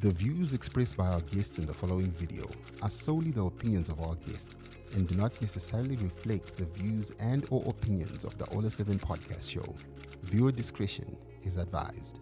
The views expressed by our guests in the following video are solely the opinions of our guests and do not necessarily reflect the views and or opinions of the All 7 podcast show. Viewer discretion is advised.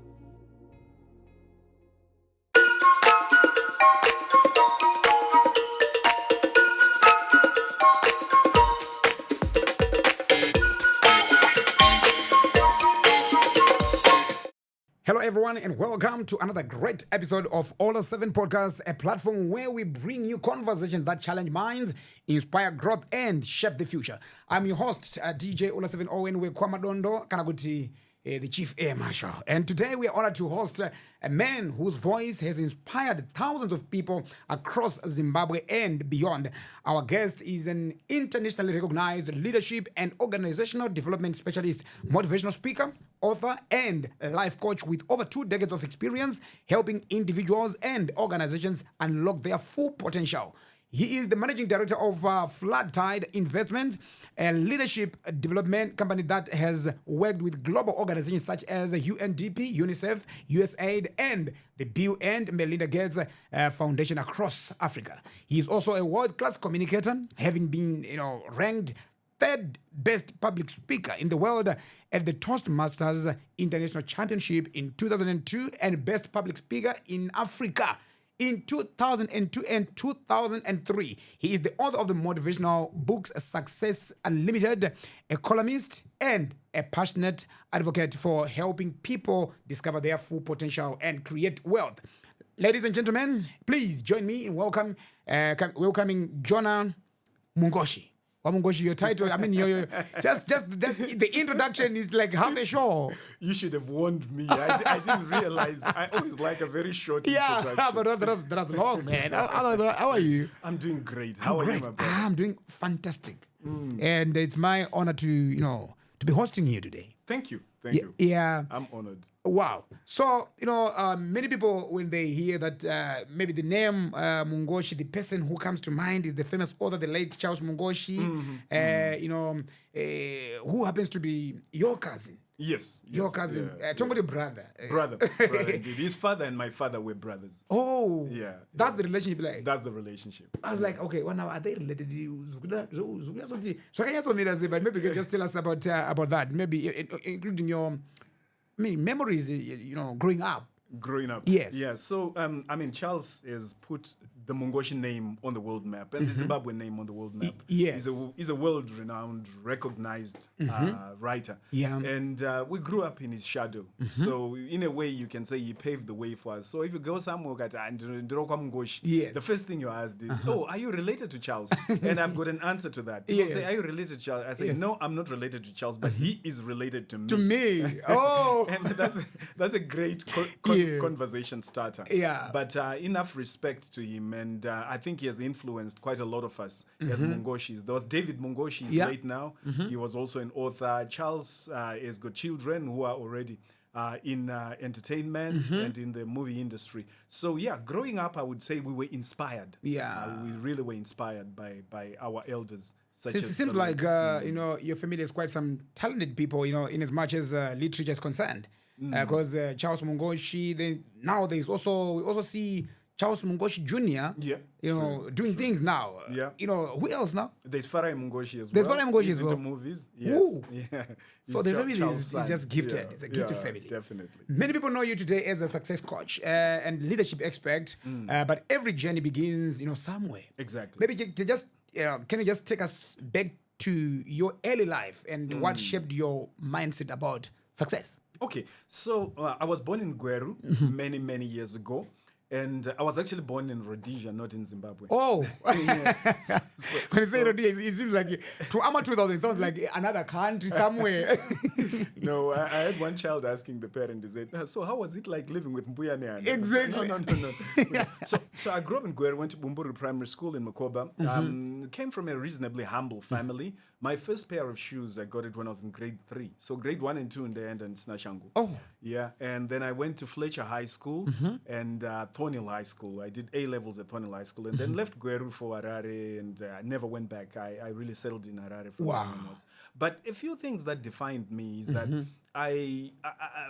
Hello, everyone, and welcome to another great episode of All 7 Podcasts, a platform where we bring you conversations that challenge minds, inspire growth, and shape the future. I'm your host, DJ All 7 Owen Kwamadondo, Kanaguti, the Chief Air Marshal. And today we are honored to host a man whose voice has inspired thousands of people across Zimbabwe and beyond. Our guest is an internationally recognized leadership and organizational development specialist, motivational speaker, author, and life coach with over 2 decades of experience helping individuals and organizations unlock their full potential. He is the managing director of Flood Tide Investment, a leadership development company that has worked with global organizations such as UNDP, UNICEF, USAID, and the Bill and Melinda Gates Foundation across Africa. He is also a world-class communicator, having been, ranked 3rd best public speaker in the world at the Toastmasters International Championship in 2002 and best public speaker in Africa in 2002 and 2003. He is the author of the motivational books Success Unlimited, a columnist, and a passionate advocate for helping people discover their full potential and create wealth. Ladies and gentlemen, please join me in welcoming Jonah Mungoshi. Mongoshi, your title, I mean, the introduction is like half a show. You should have warned me. I didn't realize. I always like a very short introduction. Yeah, but that's long, man. How are you? I'm doing great. How are you, my brother? I'm doing fantastic. And it's my honor to be hosting you today. Thank you. Thank you. Yeah. I'm honored. Wow. So, many people, when they hear that maybe the name Mungoshi, the person who comes to mind is the famous author, the late Charles Mungoshi, who happens to be your cousin. Yes. Your cousin. Somebody brother. Brother, indeed. His father and my father were brothers. Oh. Yeah. That's the relationship like? That's the relationship. I was like, okay, well, now, are they related to you? So can you also say, but maybe you can just tell us about that, maybe including your memories, growing up. Yes. Yeah. So, Charles has put the Mongoshi name on the world map and the Zimbabwe name on the world map. Yes. He's a world-renowned, recognized writer. Yeah. And we grew up in his shadow. So, in a way, you can say he paved the way for us. So, if you go somewhere, yes, the first thing you asked is, oh, are you related to Charles? And I've got an answer to that. People say, are you related to Charles? I say, no, I'm not related to Charles, but he is related to me. To me. Oh. And that's a great conversation starter. Yeah. But enough respect to him, and I think he has influenced quite a lot of us as Mongoshis. There was David Mongoshi, he's late now. He was also an author. Charles has got children who are already in entertainment and in the movie industry. So yeah, growing up, I would say we were inspired. Yeah. We really were inspired by our elders. It seems like your family has quite some talented people, in as much as literature is concerned. Because Charles Mungoshi, we also see Charles Mungoshi Jr. Doing things now. Who else now? There's Farai Mungoshi as well. There's Farai Mungoshi as well. Into movies. Yes. Ooh. Yeah. So the family is just gifted. It's a gifted family. Definitely. Many people know you today as a success coach and leadership expert, but every journey begins, somewhere. Exactly. Maybe can you just take us back to your early life and what shaped your mindset about success? Okay, so I was born in Gweru many, many years ago. And I was actually born in Rhodesia, not in Zimbabwe. Oh. When you say Rhodesia, it seems like, to Ama 2000, it sounds like another country somewhere. No, I had one child asking the parent, he said, so how was it like living with Mbuyane? Exactly. No. So I grew up in Gweru, went to Bumburu Primary School in Makoba. Came from a reasonably humble family. My first pair of shoes, I got it when I was in grade 3. So grade 1 and 2 in the end and Snashangu. Oh. Yeah, and then I went to Fletcher High School and Thornhill High School. I did A-levels at Thornhill High School and then left Gweru for Harare and I never went back. I really settled in Harare for months. But a few things that defined me is that I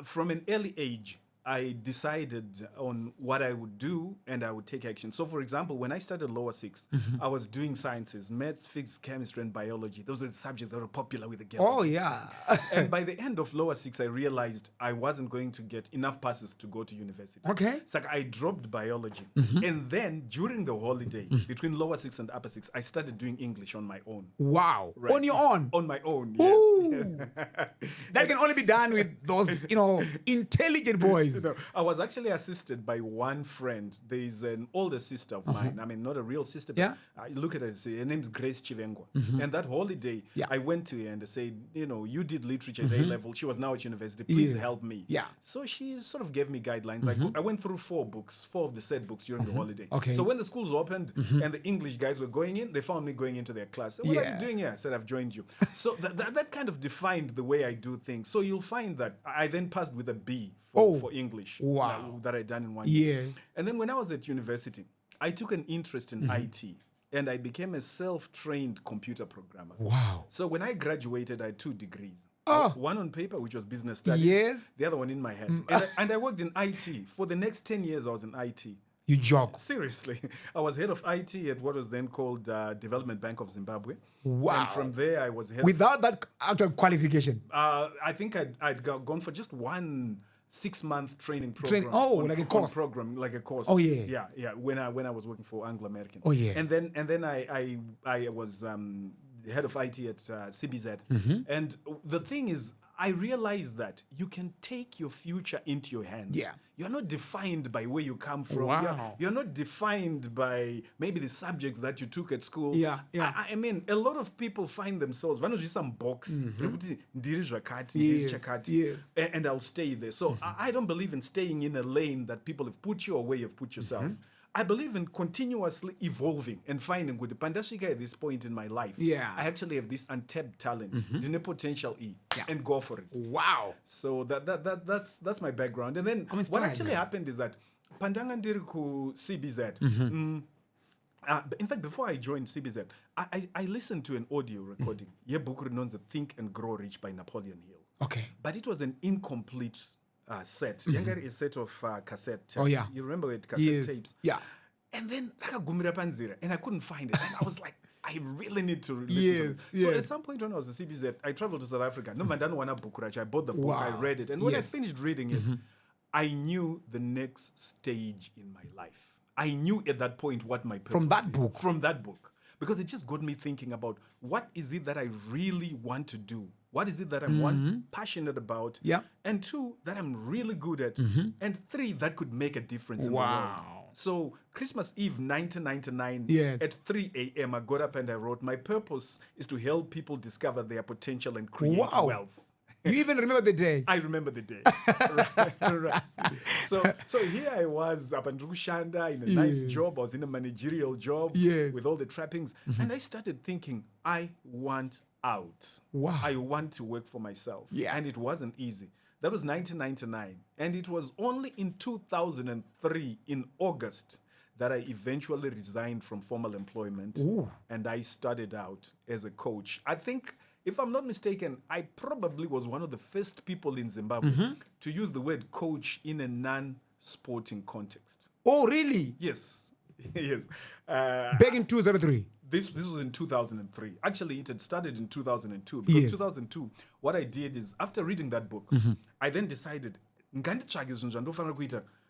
from an early age, I decided on what I would do and I would take action. So, for example, when I started lower six, I was doing sciences, maths, physics, chemistry, and biology. Those are the subjects that were popular with the girls. Oh, yeah. And by the end of lower six, I realized I wasn't going to get enough passes to go to university. Okay. It's like I dropped biology. And then during the holiday, between lower six and upper six, I started doing English on my own. Wow. Right. On your own? On my own, Ooh. yes. That can only be done with those, intelligent boys. I was actually assisted by one friend. There is an older sister of mine. I mean, not a real sister, but Yeah. I look at her and say, her name's Grace Chivengwa. And that holiday, Yeah. I went to her and I said, you did literature at A level. She was now at university. Please Yes. help me. Yeah. So she sort of gave me guidelines. I went through 4 of the said books during the holiday. Okay. So when the schools opened and the English guys were going in, they found me going into their class. What are Yeah. you doing here? I said, I've joined you. So that kind of defined the way I do things. So you'll find that I then passed with a B for English. Wow. That I done in 1 year. Yeah. And then when I was at university, I took an interest in IT and I became a self-trained computer programmer. Wow. So when I graduated, I had 2 degrees. Oh. One on paper, which was business studies. Yes. The other one in my head. And I worked in IT. For the next 10 years, I was in IT. You joke. Seriously. I was head of IT at what was then called Development Bank of Zimbabwe. Wow. And from there, I was head Without that actual qualification. I think I'd gone for just one 6-month training program. Like a course. Like a course. Oh, yeah. Yeah. When I was working for Anglo American. Oh, yes. And then I was the head of IT at CBZ. And the thing is, I realized that you can take your future into your hands. Yeah. You're not defined by where you come from. Wow. You're not defined by maybe the subjects that you took at school. Yeah. I mean, a lot of people find themselves, some box, Yes. and I'll stay there. So I don't believe in staying in a lane that people have put you or where you've put yourself. I believe in continuously evolving and finding good. Pandashika at this point in my life, Yeah. I actually have this untapped talent, the potential and go for it. Wow. So that's my background. And then I'm inspired, what actually man. happened is that Pandangandiriku CBZ. In fact, before I joined CBZ, I listened to an audio recording. Think and Grow Rich by Napoleon Hill. Okay. But it was an incomplete set. A set of cassette tapes. Oh, yeah. You remember it? Cassette tapes. Yeah. And then and I couldn't find it. And I was like, I really need to listen to it. So at some point when I was at CBZ, I traveled to South Africa. No, I bought the book, I read it. And when I finished reading it, I knew the next stage in my life. I knew at that point what my purpose From that is. book? From that book. Because it just got me thinking about what is it that I really want to do? What is it that I'm one, passionate about? Yeah. And 2, that I'm really good at. And 3, that could make a difference in the world. Wow. So Christmas Eve 1999 Yes. at 3 a.m. I got up and I wrote, my purpose is to help people discover their potential and create Wow. wealth. You even remember the day? I remember the day. right. So here I was up in Rushanda in a nice job. I was in a managerial job with all the trappings. And I started thinking, I want out. Wow. I want to work for myself. Yeah. And it wasn't easy. That was 1999. And it was only in 2003, in August, that I eventually resigned from formal employment. And I started out as a coach. I think, if I'm not mistaken, I probably was one of the first people in Zimbabwe to use the word coach in a non-sporting context. Oh, really? Yes. Yes. Back in 2003. This was in 2003. Actually, it had started in 2002. Because Yes. 2002, what I did is, after reading that book, I then decided,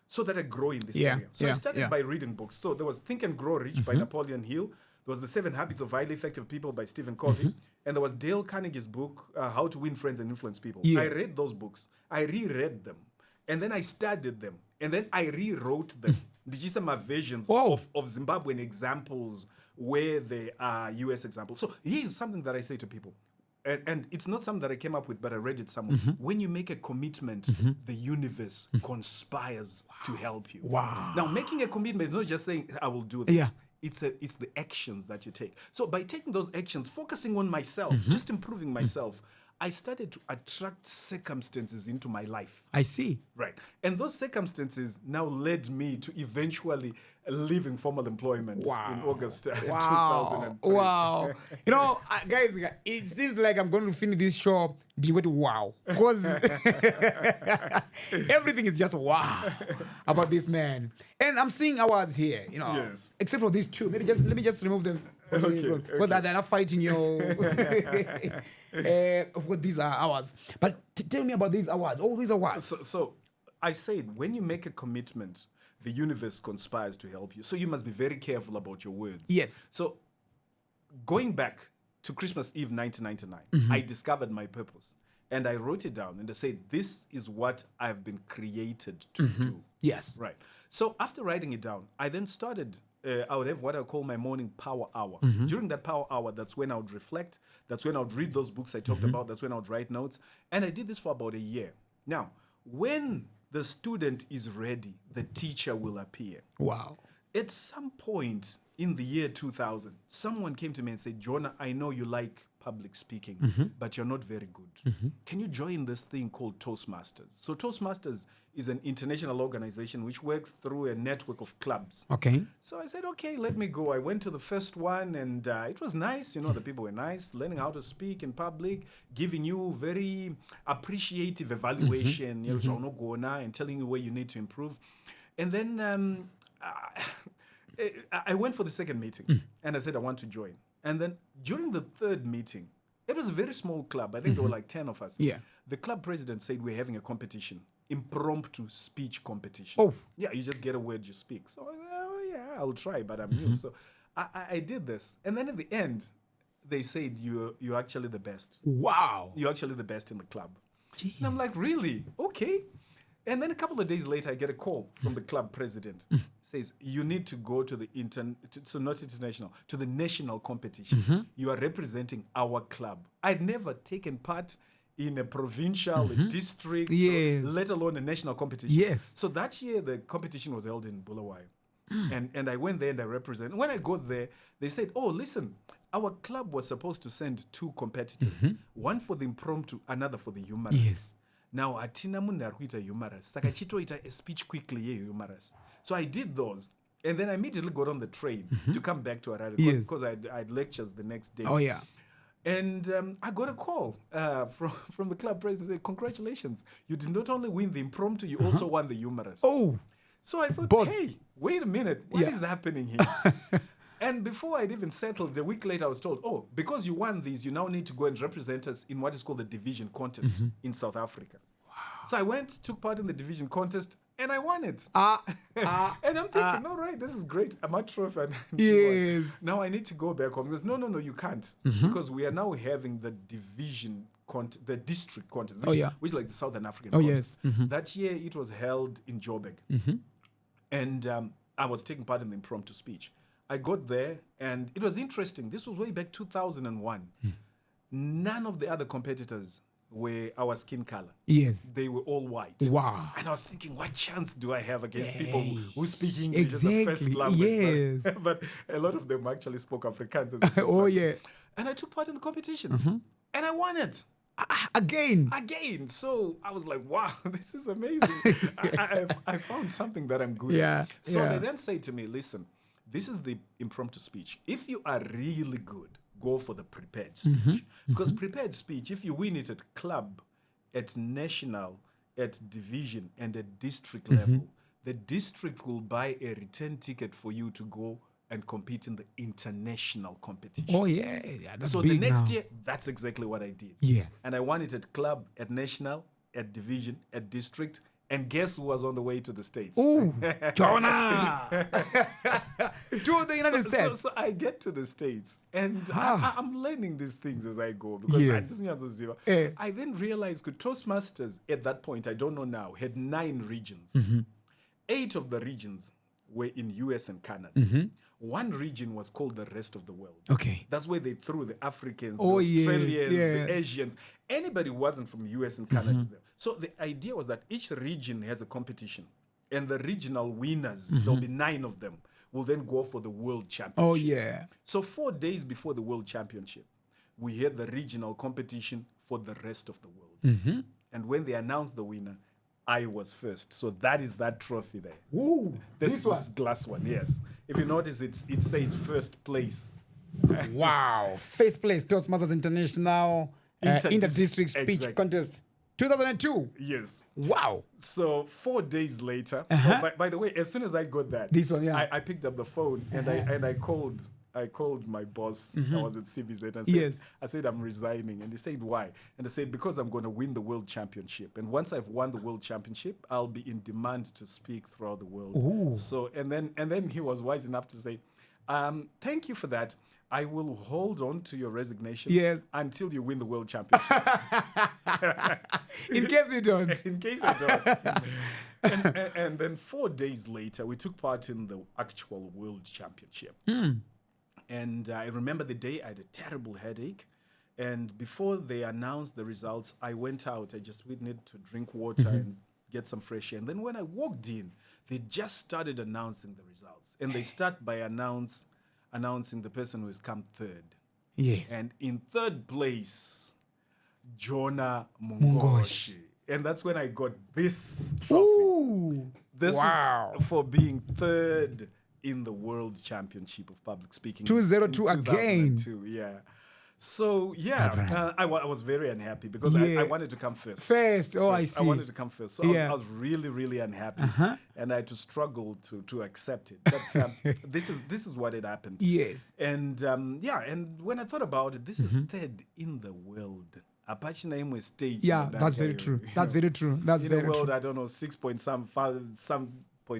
so that I grow in this area. So I started by reading books. So there was Think and Grow Rich by Napoleon Hill. There was The 7 Habits of Highly Effective People by Stephen Covey. And there was Dale Carnegie's book, How to Win Friends and Influence People. Yeah. I read those books. I reread them. And then I studied them. And then I rewrote them. These are my versions of Zimbabwean examples where they are US examples. So here's something that I say to people. And it's not something that I came up with, but I read it somewhere. When you make a commitment, the universe conspires to help you. Wow. Now, making a commitment is not just saying, I will do this. Yeah. It's the actions that you take. So by taking those actions, focusing on myself, just improving myself, I started to attract circumstances into my life. I see. Right. And those circumstances now led me to eventually leaving formal employment in August 2003. Wow. Guys, it seems like I'm going to finish this show with wow. Because everything is just wow about this man. And I'm seeing awards here, Yes. except for these two. Let me just remove them. Because they're not fighting what these are awards. But tell me about these awards. All these awards. So I said, when you make a commitment, the universe conspires to help you. So you must be very careful about your words. Yes. So going back to Christmas Eve 1999, I discovered my purpose. And I wrote it down and I said, this is what I've been created to do. Yes. Right. So after writing it down, I then started, I would have what I call my morning power hour. During that power hour, that's when I would reflect. That's when I would read those books I talked about. That's when I would write notes. And I did this for about a year. Now, when the student is ready, the teacher will appear. Wow. At some point in the year 2000, someone came to me and said, Jonah, I know you like public speaking, but you're not very good. Can you join this thing called Toastmasters? So Toastmasters is an international organization which works through a network of clubs. Okay. So I said, okay, let me go. I went to the first one and it was nice. The people were nice, learning how to speak in public, giving you very appreciative evaluation, and telling you where you need to improve. And then I went for the second meeting and I said, I want to join. And then during the third meeting, it was a very small club. I think there were like 10 of us. Yeah. The club president said, we're having a competition, impromptu speech competition. Oh. Yeah, you just get a word, you speak. So, yeah, I'll try, but I'm new. So I did this. And then at the end, they said, you're actually the best. Wow. You're actually the best in the club. And I'm like, really? Okay. And then a couple of days later, I get a call from the club president. Says, you need to go to the to the national competition. You are representing our club. I'd never taken part in a provincial, a district, Yes. let alone a national competition. Yes. So that year, the competition was held in Bulawayo. And I went there and I represented. When I got there, they said, oh, listen, our club was supposed to send 2 competitors, one for the impromptu, another for the humorous. Yes. Now, atina munhu ari kuita humorous. Saka chitoita a speech quickly humorous. So I did those. And then I immediately got on the train to come back to Harare because I had lectures the next day. Oh, yeah. And I got a call from the club president saying, congratulations, you did not only win the impromptu, you also won the humorous. Oh. So I thought, Both. hey, wait a minute, what is happening here? And before I'd even settled, a week later I was told, oh, because you won these, you now need to go and represent us in what is called the division contest in South Africa. Wow. So I went, took part in the division contest, and I won it. And I'm thinking, all right, this is great. I'm a trophy. Yes. Now I need to go back home. He goes, no, you can't. Because we are now having the division the district contest, which is like the Southern African contest. Yes. That year it was held in Joburg. And I was taking part in the impromptu speech. I got there and it was interesting. This was way back 2001. None of the other competitors were our skin color. Yes. They were all white. Wow. And I was thinking, what chance do I have against people who speak English as a first language? Yes. But a lot of them actually spoke Afrikaans as a first Oh, language. yeah. And I took part in the competition. And I won it. Again. So I was like, wow, this is amazing. I found something that I'm good at. So they then say to me, listen, this is the impromptu speech. If you are really good, go for the prepared speech. Because prepared speech, if you win it at club, at national, at division, and at district level, the district will buy a return ticket for you to go and compete in the international competition. Oh, yeah. That's so big the next now. year, that's exactly what I did. Yeah. And I won it at club, at national, at division, at district. And guess who was on the way to the States? Ooh, Jonah! To the United States. So I get to the States and I'm learning these things as I go. Because I then realized Toastmasters at that point, I don't know now, had 9 regions. 8 of the regions were in US and Canada. One region was called the rest of the world. Okay. That's where they threw the Africans, the Australians, the Asians. Anybody who wasn't from US and Canada. So the idea was that each region has a competition. And the regional winners, there'll be 9 of them, will then go for the World Championship. Oh, yeah. So 4 days before the World Championship, we had the regional competition for the rest of the world. And when they announced the winner, I was first. So that is that trophy there. Ooh, this one. This glass one, yes. If you notice, it says first place. Wow. First place, Toastmasters International Inter-District Speech Contest 2002. Yes. Wow. So 4 days later, by the way, as soon as I got that, This one, yeah. I picked up the phone and I called my boss. I was at CBZ and said, Yes. I said, I'm resigning. And they said, why? And they said, because I'm going to win the world championship. And once I've won the world championship, I'll be in demand to speak throughout the world. Ooh. So, and then he was wise enough to say, thank you for that. I will hold on to your resignation until you win the world championship. In case you don't. In case I don't. and then 4 days later, we took part in the actual world championship. And I remember the day I had a terrible headache. And before they announced the results, I went out. I just needed to drink water and get some fresh air. And then when I walked in, they just started announcing the results. And they start by announcing the person who has come third. Yes. And in third place, Jonah Mungoshi. And that's when I got this trophy. Ooh. This wow. is for being third in the World Championship of Public Speaking. 202 again. Yeah. So, yeah, I was very unhappy because I wanted to come first. I see. I wanted to come first. So I was really, really unhappy. And I had to struggle to accept it. But this is what had happened. Yes. And, and when I thought about it, this is third in the world. Apache name was stage. Yeah, that's very true. That's very true. That's very true. In the world, I don't know, 6 point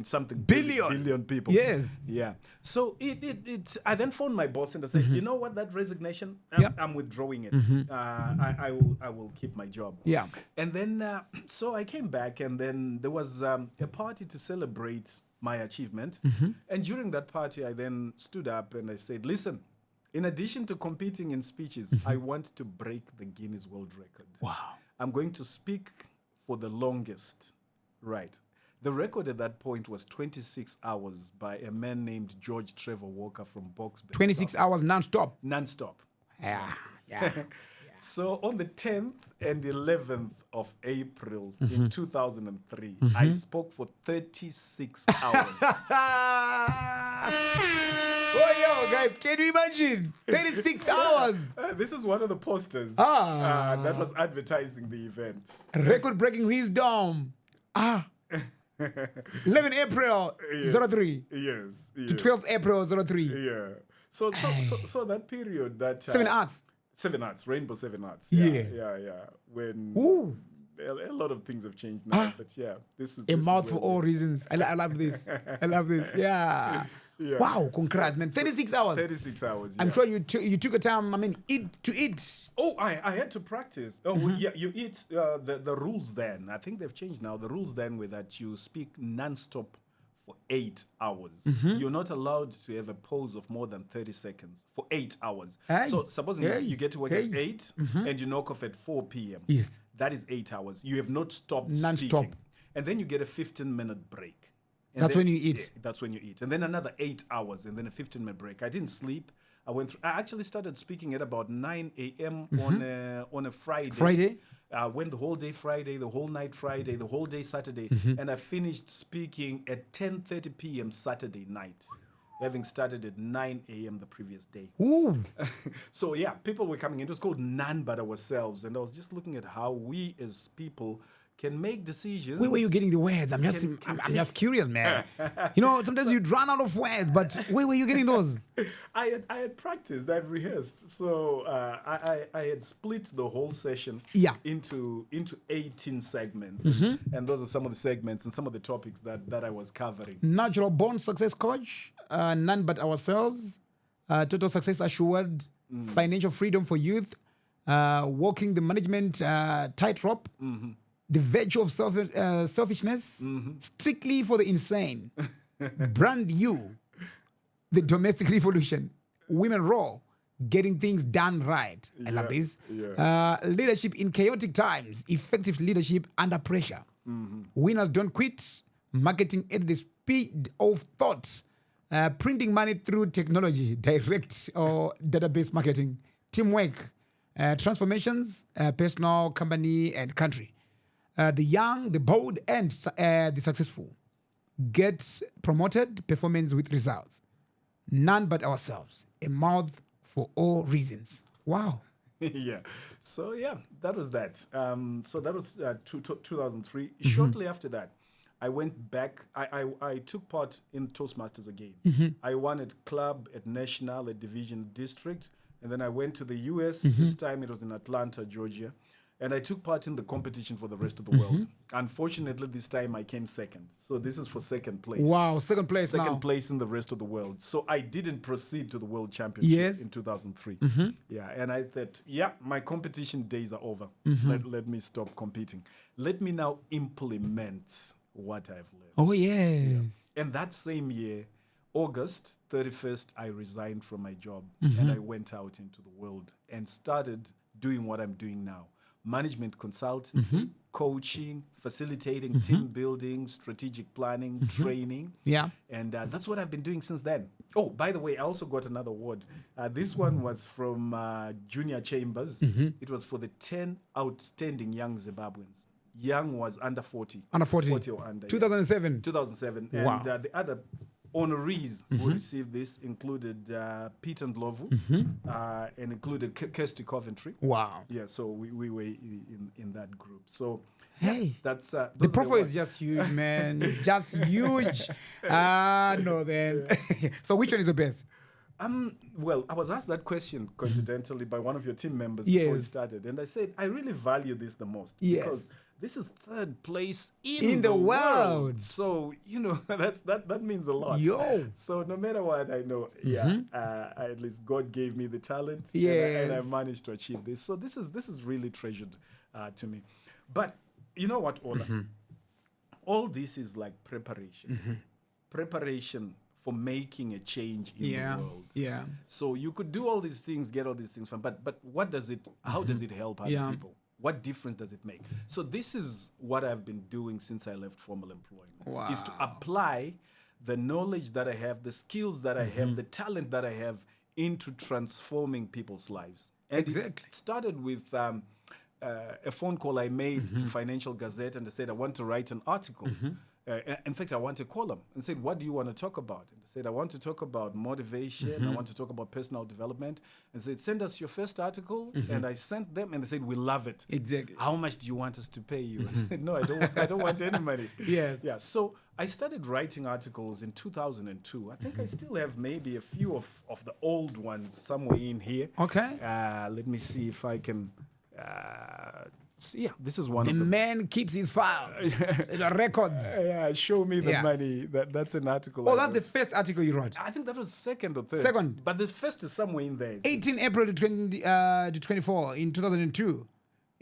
something billion people. Yes. Yeah. So I then phoned my boss and I said, you know what, that resignation, I'm withdrawing it. I will keep my job. Yeah. And then so I came back and then there was a party to celebrate my achievement. And during that party, I then stood up and I said, listen, in addition to competing in speeches, I want to break the Guinness World Record. Wow. I'm going to speak for the longest. Right. The record at that point was 26 hours by a man named George Trevor Walker from Box Bay. 26 hours non-stop. Non-stop. Yeah. Yeah. So on the 10th and 11th of April in 2003, I spoke for 36 hours. Oh, yo, guys, can you imagine? 36 hours. This is one of the posters that was advertising the event. Record-breaking wisdom. 11 April 03. Yes. To 12 April 03. Yeah. So that period that... 7 Arts. 7 Arts, Rainbow 7 Arts. Yeah. When a lot of things have changed now, but this is... A mouth for all reasons. I love this. I love this. Yeah. Wow, congrats, man. 36 hours. 36 hours, I'm sure you took a time, to eat. Oh, I had to practice. Oh, you eat the rules then. I think they've changed now. The rules then were that you speak non-stop for 8 hours. You're not allowed to have a pause of more than 30 seconds for 8 hours. So supposing you get to work at 8 and you knock off at 4 p.m. Yes. That is 8 hours. You have not stopped Non-stop. speaking. And then you get a 15-minute break. And that's when you eat. That's when you eat. And then another 8 hours and then a 15-minute break. I didn't sleep. I actually started speaking at about 9 a.m. on a Friday. Friday? Went the whole day Friday, the whole night Friday, the whole day Saturday. And I finished speaking at 10:30 p.m. Saturday night, having started at 9 a.m. the previous day. Ooh. So people were coming in. It was called None But Ourselves. And I was just looking at how we as people can make decisions. Where were you getting the words? I'm just curious, man. Sometimes you'd run out of words, but where were you getting those? I had practiced, I had rehearsed. So I had split the whole session into 18 segments. And those are some of the segments and some of the topics that I was covering. Natural Born Success Coach, None But Ourselves, Total Success Assured, Financial Freedom for Youth, Walking the Management Tightrope, The Virtue of Selfishness, Strictly for the Insane, Brand You, The Domestic Revolution, Women Raw, Getting Things Done Right. I love this. Leadership in Chaotic Times, Effective Leadership Under Pressure. Winners Don't Quit, Marketing at the Speed of Thought, Printing Money Through Technology, Direct or Database Marketing, Teamwork, transformations, personal, company, and country. The young, the bold, and the successful get promoted, performance with results. None but ourselves. A mouth for all reasons. Wow. Yeah. So yeah, that was that. So that was 2003. Shortly after that, I went back. I took part in Toastmasters again. I won at club, at national, at division, district, and then I went to the US. This time it was in Atlanta, Georgia, and I took part in the competition for the rest of the world. Unfortunately, this time I came second. So this is for second place. Wow, second place Second now. place in the rest of the world. So I didn't proceed to the World Championship in 2003. Yeah, and I thought, yeah, my competition days are over. Let me stop competing. Let me now implement what I've learned. Oh, yes. And that same year, August 31st, I resigned from my job and I went out into the world and started doing what I'm doing now. Management consultancy, coaching, facilitating team building, strategic planning, training. Yeah. And that's what I've been doing since then. Oh, by the way, I also got another award. This one was from Junior Chambers. It was for the 10 outstanding young Zimbabweans. Young was under 40. Under 40. 40 or under. 2007. 2007. Wow. And the other honorees who received this included Peter Ndlovu and included Kirsty Coventry. Wow. Yeah, so we were in that group. So Hey, that's the profile is just huge, man. It's just huge. No, then. So which one is the best? Well, I was asked that question coincidentally by one of your team members before we Yes. started, and I said I really value this the most Yes. because this is third place In the world. So that means a lot. Yo. So no matter what, I know, at least God gave me the talent, and I Yes. managed to achieve this. So this is really treasured to me. But you know what, Ola? All this is like preparation. Preparation for making a change in the world. Yeah. So you could do all these things, get all these things from, but what does it? How does it help other people? What difference does it make? So this is what I've been doing since I left formal employment. Is to apply the knowledge that I have, the skills that I have, the talent that I have into transforming people's lives. And it started with a phone call I made to Financial Gazette, and they said I want to write an article. In fact, I want to call them and said, what do you want to talk about? And they said, I want to talk about motivation. I want to talk about personal development. And said, send us your first article. And I sent them and they said, we love it. Exactly. How much do you want us to pay you? I said, no, I don't want any money. Yes. Yeah. So I started writing articles in 2002. I think I still have maybe a few of the old ones somewhere in here. Okay. Let me see if I can... yeah, this is one The of them. man keeps his file, the records. Yeah, show me the Yeah. money. That's an article. Oh, I that's wrote. the first article you wrote. I think that was second or third. Second. But the first is somewhere in there. 18 April to 24 in 2002.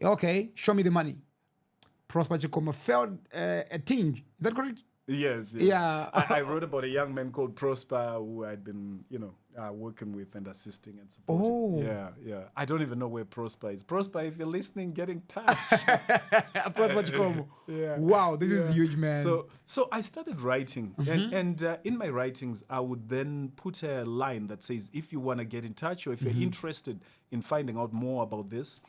Okay, show me the money. Prosper Chikoma failed a tinge. Is that correct? Yes. Yeah. I wrote about a young man called Prosper who I'd been, working with and assisting and supporting. Oh. Yeah. I don't even know where Prosper is. Prosper, if you're listening, get in touch. Prosper Chikoma. Yeah. Wow, this is huge, man. So I started writing, and in my writings, I would then put a line that says, if you want to get in touch or if you're interested in finding out more about this,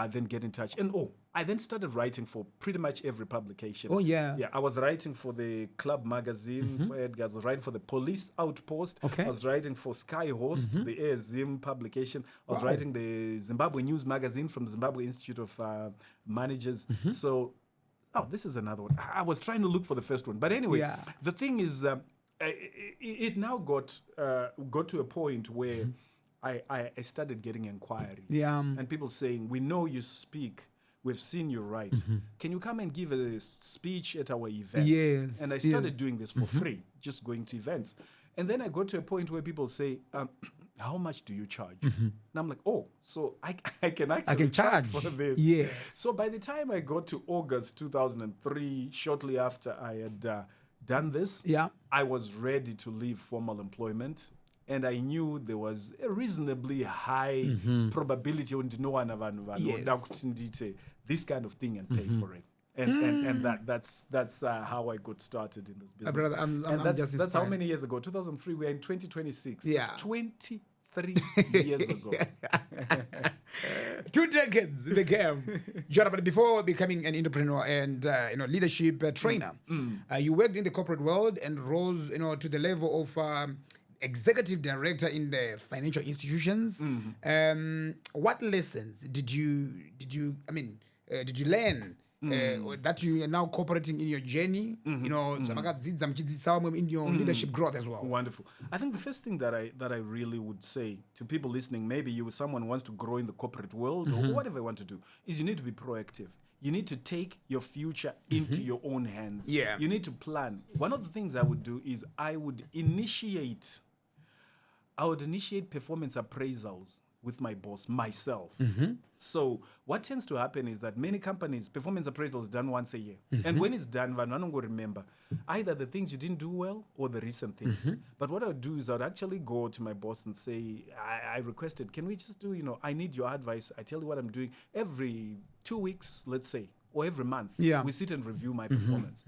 then get in touch. And I then started writing for pretty much every publication. Oh, yeah. Yeah, I was writing for the Club magazine, for Edgar. I was writing for the Police Outpost. Okay. I was writing for Sky Host, the AirZim publication. I was writing the Zimbabwe News magazine from the Zimbabwe Institute of Managers. So, this is another one. I was trying to look for the first one. But anyway, the thing is, it now got to a point where I started getting inquiries. Yeah. And people saying, we know you speak. We've seen you write. Can you come and give a speech at our events? Yes. And I started doing this for free, just going to events. And then I got to a point where people say, how much do you charge? And I'm like, so I can actually charge for this. Yes. So by the time I got to August 2003, shortly after I had done this, I was ready to leave formal employment. And I knew there was a reasonably high probability of no one this kind of thing and pay for it. And that's how I got started in this business. Brother, I'm that's just how inspired. many years ago? 2003. We're in 2026. Yeah. It's 23 3 years ago. 2 decades in the game. Jonah, but before becoming an entrepreneur and leadership trainer, you worked in the corporate world and rose to the level of executive director in the financial institutions. What lessons did you learn that you are now incorporating in your journey? In your leadership growth as well. Wonderful. I think the first thing that I really would say to people listening, maybe someone who wants to grow in the corporate world or whatever you want to do, is you need to be proactive. You need to take your future into your own hands. Yeah. You need to plan. One of the things I would do is I would initiate performance appraisals with my boss, myself. So what tends to happen is that many companies, performance appraisal is done once a year. And when it's done, I don't go remember either the things you didn't do well or the recent things. But what I would do is I would actually go to my boss and say, I requested, can we just do, I need your advice. I tell you what I'm doing every 2 weeks, let's say, or every month. Yeah. We sit and review my performance.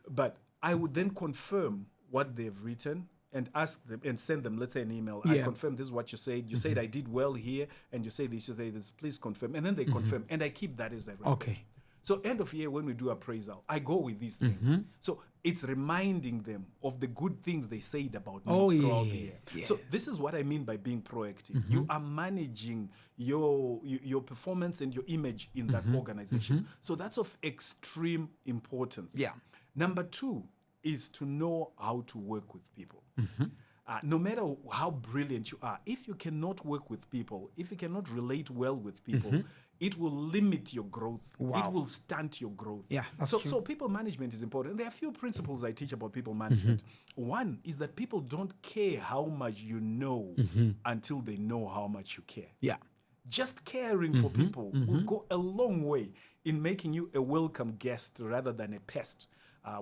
But I would then confirm what they've written and ask them and send them, let's say, an email. Yeah. I confirm this is what you said. You said I did well here, and you say this, you say this. Please confirm. And then they confirm. And I keep that as a record. Okay. So end of year, when we do appraisal, I go with these things. So it's reminding them of the good things they said about me throughout the year. Yes. So this is what I mean by being proactive. You are managing your performance and your image in that organization. So that's of extreme importance. Yeah. Number 2 is to know how to work with people. No matter how brilliant you are, if you cannot work with people, if you cannot relate well with people, it will limit your growth. Wow. It will stunt your growth. Yeah, that's so, true. So people management is important. And there are a few principles I teach about people management. One is that people don't care how much you know until they know how much you care. Yeah. Just caring for people will go a long way in making you a welcome guest rather than a pest.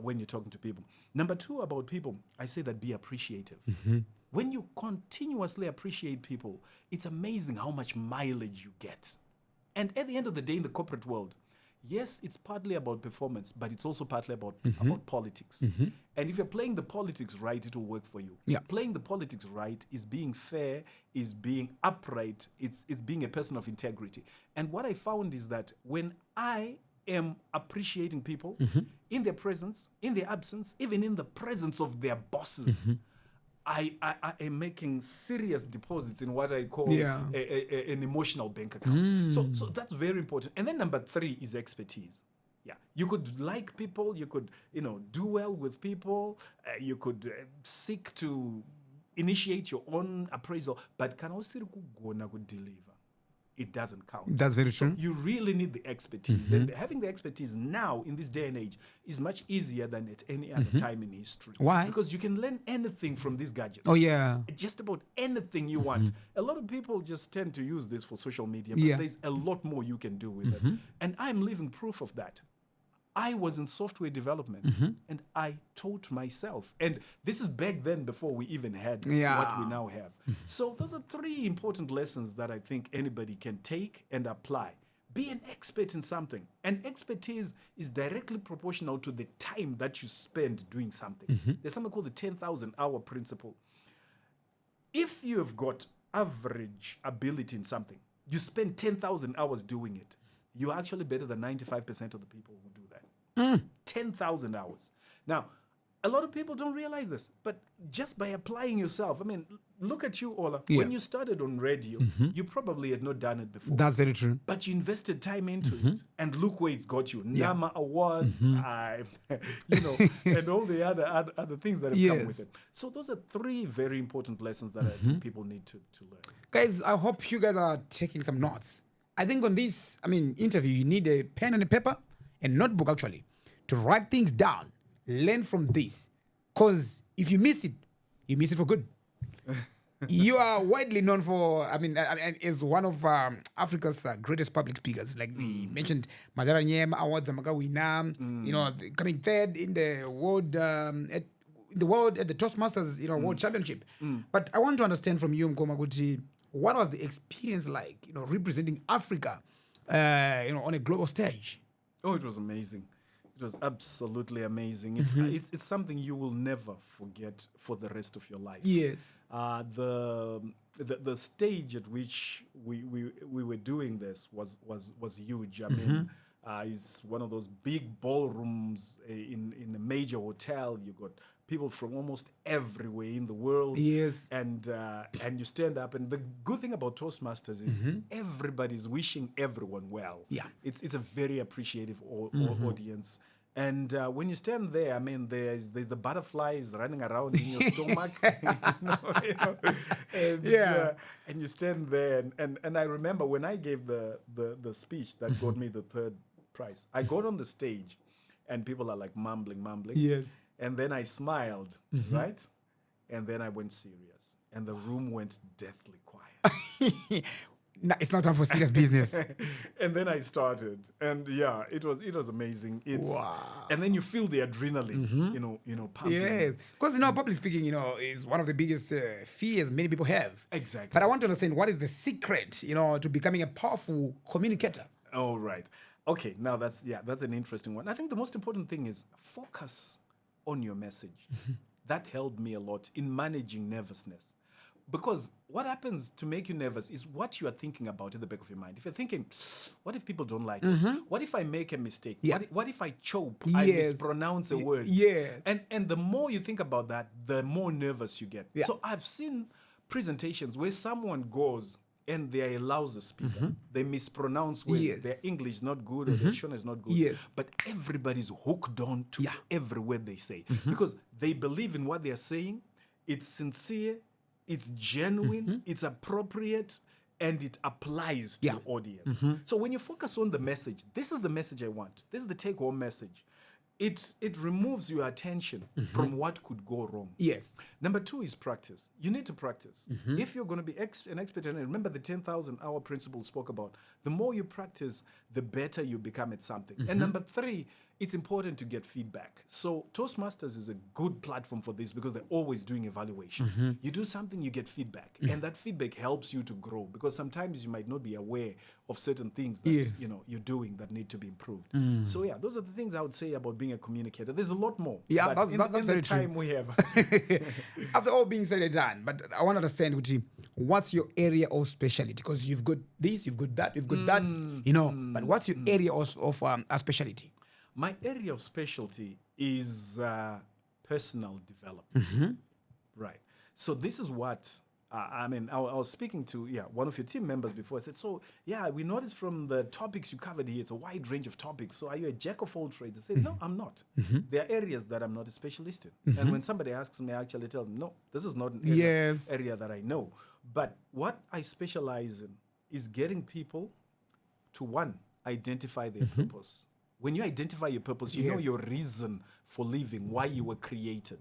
When you're talking to people. Number 2 about people, I say that be appreciative. When you continuously appreciate people, it's amazing how much mileage you get. And at the end of the day, in the corporate world, yes, it's partly about performance, but it's also partly about politics. And if you're playing the politics right, it will work for you. Yeah. Playing the politics right is being fair, is being upright, it's being a person of integrity. And what I found is that when I am appreciating people in their presence, in their absence, even in the presence of their bosses, I am making serious deposits in what I call an emotional bank account. So that's very important. And then number 3 is expertise. Yeah, you could like people, you could do well with people, you could seek to initiate your own appraisal, but can also deliver. It doesn't count. That's very true. You really need the expertise. And having the expertise now in this day and age is much easier than at any other time in history. Why? Because you can learn anything from these gadgets. Oh, yeah. Just about anything you want. A lot of people just tend to use this for social media, but there's a lot more you can do with it. And I'm living proof of that. I was in software development and I taught myself. And this is back then before we even had what we now have. So those are 3 important lessons that I think anybody can take and apply. Be an expert in something. And expertise is directly proportional to the time that you spend doing something. There's something called the 10,000 hour principle. If you have got average ability in something, you spend 10,000 hours doing it, you're actually better than 95% of the people who do that. 10,000 hours. Now, a lot of people don't realize this, but just by applying yourself, I mean, look at you, Ola. Yeah. When you started on radio, you probably had not done it before. That's very true. But you invested time into it, and look where it's got you. NAMA awards, and all the other things that have come with it. So those are 3 very important lessons that I think people need to learn. Guys, I hope you guys are taking some notes. I think on this, interview, you need a pen and a paper and notebook, actually, to write things down. Learn from this. Because if you miss it for good. You are widely known for, as one of Africa's greatest public speakers. Like we mentioned, Madara Nyem Awards, Amaga Wina, coming 3rd in the world, at the Toastmasters, World Championship. But I want to understand from you, Mkomaguti, what was the experience like, representing Africa, on a global stage? Oh, it was amazing. It was absolutely amazing. It's something you will never forget for the rest of your life. Yes. The stage at which we were doing this was huge. I mean, it's one of those big ballrooms in a major hotel. You got people from almost everywhere in the world. Yes. And you stand up, and the good thing about Toastmasters is everybody's wishing everyone well. Yeah. It's a very appreciative audience. And when you stand there, I mean, there's the butterflies running around in your stomach, and you stand there. And I remember when I gave the speech that got me the third prize, I got on the stage, and people are like mumbling. Yes. And then I smiled, right? And then I went serious, and the room went deathly quiet. No, it's not time for serious business. And then I started, and yeah, it was amazing. Wow. And then you feel the adrenaline, pumping. Yes, because public speaking, is one of the biggest fears many people have. Exactly. But I want to understand, what is the secret, to becoming a powerful communicator? Oh, right. Okay. Now that's an interesting one. I think the most important thing is focus on your message. That helped me a lot in managing nervousness. Because what happens to make you nervous is what you are thinking about in the back of your mind. If you're thinking, what if people don't like it? What if I make a mistake? Yeah. What if I choke? I mispronounce a word? Yes. And the more you think about that, the more nervous you get. Yeah. So I've seen presentations where someone goes and they are a lousy speaker. They mispronounce words. Yes. Their English is not good, or their Shona is not good. Yes. But everybody's hooked on to every word they say because they believe in what they are saying. It's sincere, it's genuine, it's appropriate, and it applies to the audience. So when you focus on the message, this is the message I want. This is the take-home message. It removes your attention from what could go wrong. Yes. Number 2 is practice. You need to practice. If you're going to be an expert, and remember the 10,000 hour principle spoke about, the more you practice, the better you become at something. And number 3, it's important to get feedback. So Toastmasters is a good platform for this because they're always doing evaluation. You do something, you get feedback, and that feedback helps you to grow because sometimes you might not be aware of certain things that you're doing that need to be improved. So yeah, those are the things I would say about being a communicator. There's a lot more. Yeah, but that's in very the time true. we have. After all being said and done, but I want to understand, Uti, what's your area of specialty? Because you've got this, you've got that, you've got that, but what's your area of specialty? My area of specialty is personal development. Right. So this is what, I was speaking to one of your team members before. I said, so we noticed from the topics you covered here, it's a wide range of topics. So are you a jack of all trades? I said, no, I'm not. There are areas that I'm not a specialist in. And when somebody asks me, I actually tell them, no, this is not an area that I know. But what I specialize in is getting people to, one, identify their purpose. When you identify your purpose, you know your reason for living, why you were created.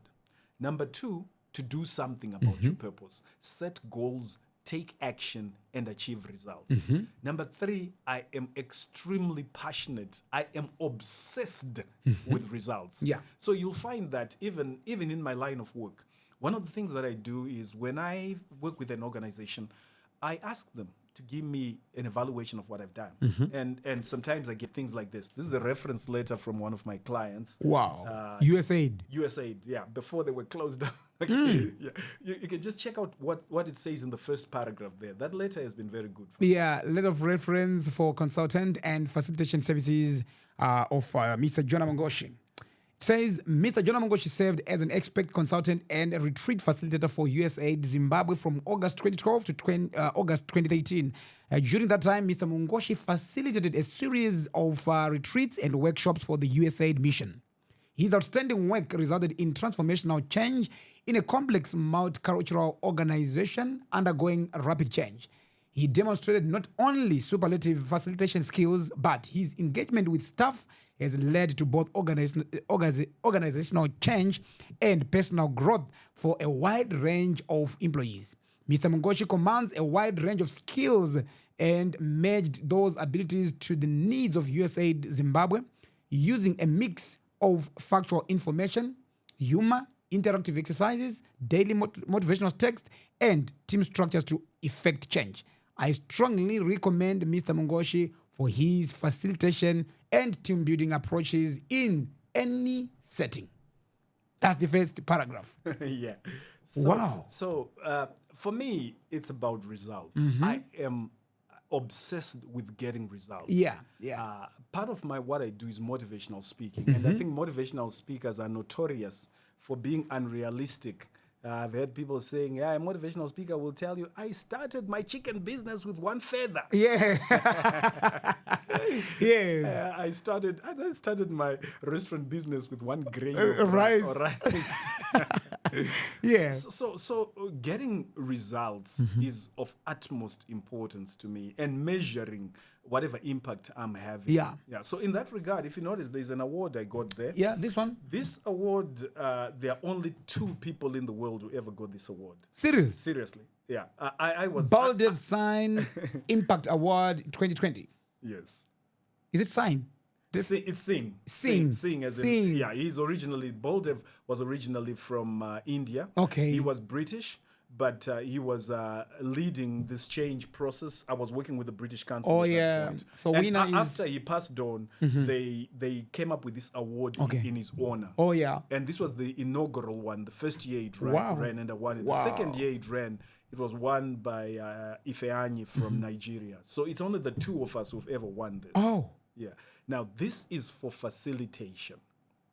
Number 2, to do something about your purpose. Set goals, take action, and achieve results. Number 3, I am extremely passionate. I am obsessed with results. Yeah. So you'll find that even in my line of work, one of the things that I do is when I work with an organization, I ask them to give me an evaluation of what I've done. And sometimes I get things like this. This is a reference letter from one of my clients. Wow. USAID. USAID, before they were closed down. You can just check out what it says in the first paragraph there. That letter has been very good for me. Letter of reference for consultant and facilitation services of Mr. Jonah Mungoshi. It says, Mr. Jonah Mungoshi served as an expert consultant and a retreat facilitator for USAID Zimbabwe from August 2012 to August 2018. During that time, Mr. Mungoshi facilitated a series of retreats and workshops for the USAID mission. His outstanding work resulted in transformational change in a complex multicultural organization undergoing rapid change. He demonstrated not only superlative facilitation skills, but his engagement with staff has led to both organizational change and personal growth for a wide range of employees. Mr. Mongoshi commands a wide range of skills and matched those abilities to the needs of USAID Zimbabwe using a mix of factual information, humor, interactive exercises, daily motivational text, and team structures to effect change. I strongly recommend Mr. Mongoshi for his facilitation and team building approaches in any setting. That's the first paragraph. Yeah. Wow. So for me, it's about results. I am obsessed with getting results. Yeah. Part of what I do is motivational speaking, and I think motivational speakers are notorious for being unrealistic. I've heard people saying, "Yeah, a motivational speaker will tell you, I started my chicken business with one feather." Yeah. Yes. I started my restaurant business with one grain Rice. of rice. Yeah. So getting results is of utmost importance to me, and measuring whatever impact I'm having. Yeah. So in that regard, if you notice, there's an award I got there. Yeah, this one. This award, there are only 2 people in the world who ever got this award. Serious. Seriously. Yeah. I was... Baldev Sign Impact Award 2020. Yes. Is it Sign? It's Singh. Singh. As Singh. in, yeah, Baldev was originally from India. Okay. He was British, but he was leading this change process. I was working with the British Council at that point. So and winner is... after he passed on, they came up with this award in his honor. Oh, yeah. And this was the inaugural one. The first year it Wow. ran and won it. Wow. The second year it ran, it was won by Ifeanyi from Nigeria. So it's only the 2 of us who've ever won this. Oh. Yeah. Now, this is for facilitation.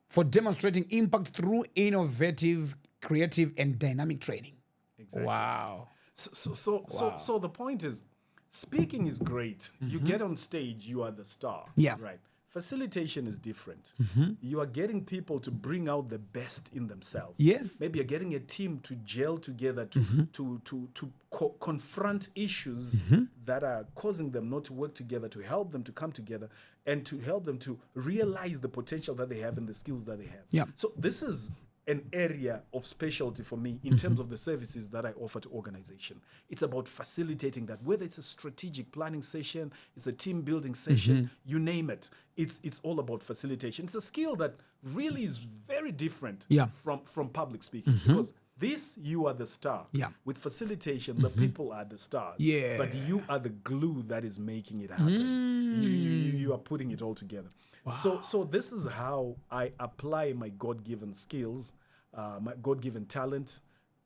For demonstrating impact through innovative, creative, and dynamic training. Exactly. Wow. So the point is, speaking is great. You get on stage, you are the star. Yeah. Right. Facilitation is different. You are getting people to bring out the best in themselves. Yes. Maybe you're getting a team to gel together to confront issues that are causing them not to work together, to help them to come together, and to help them to realize the potential that they have and the skills that they have. Yeah. So this is an area of specialty for me in terms of the services that I offer to organization. It's about facilitating that, whether it's a strategic planning session, it's a team building session, you name it. It's all about facilitation. It's a skill that really is very different from public speaking, because this, you are the star. Yeah. With facilitation, the people are the stars. Yeah. But you are the glue that is making it happen. You are putting it all together. Wow. So this is how I apply my God-given skills, my God-given talent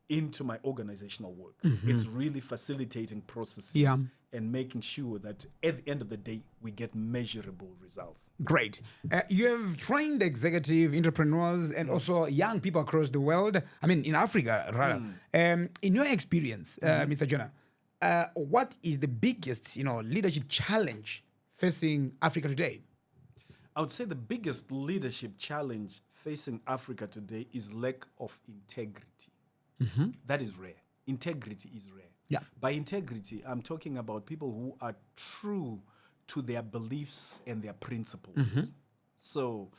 into my organizational work. It's really facilitating processes and making sure that at the end of the day, we get measurable results. Great. You have trained executive entrepreneurs and also young people across the world. I mean, in Africa, rather. In your experience, Mr. Jonah, what is the biggest, leadership challenge facing Africa today? I would say the biggest leadership challenge facing Africa today is lack of integrity. That is rare. Integrity is rare. Yeah. By integrity, I'm talking about people who are true to their beliefs and their principles. So,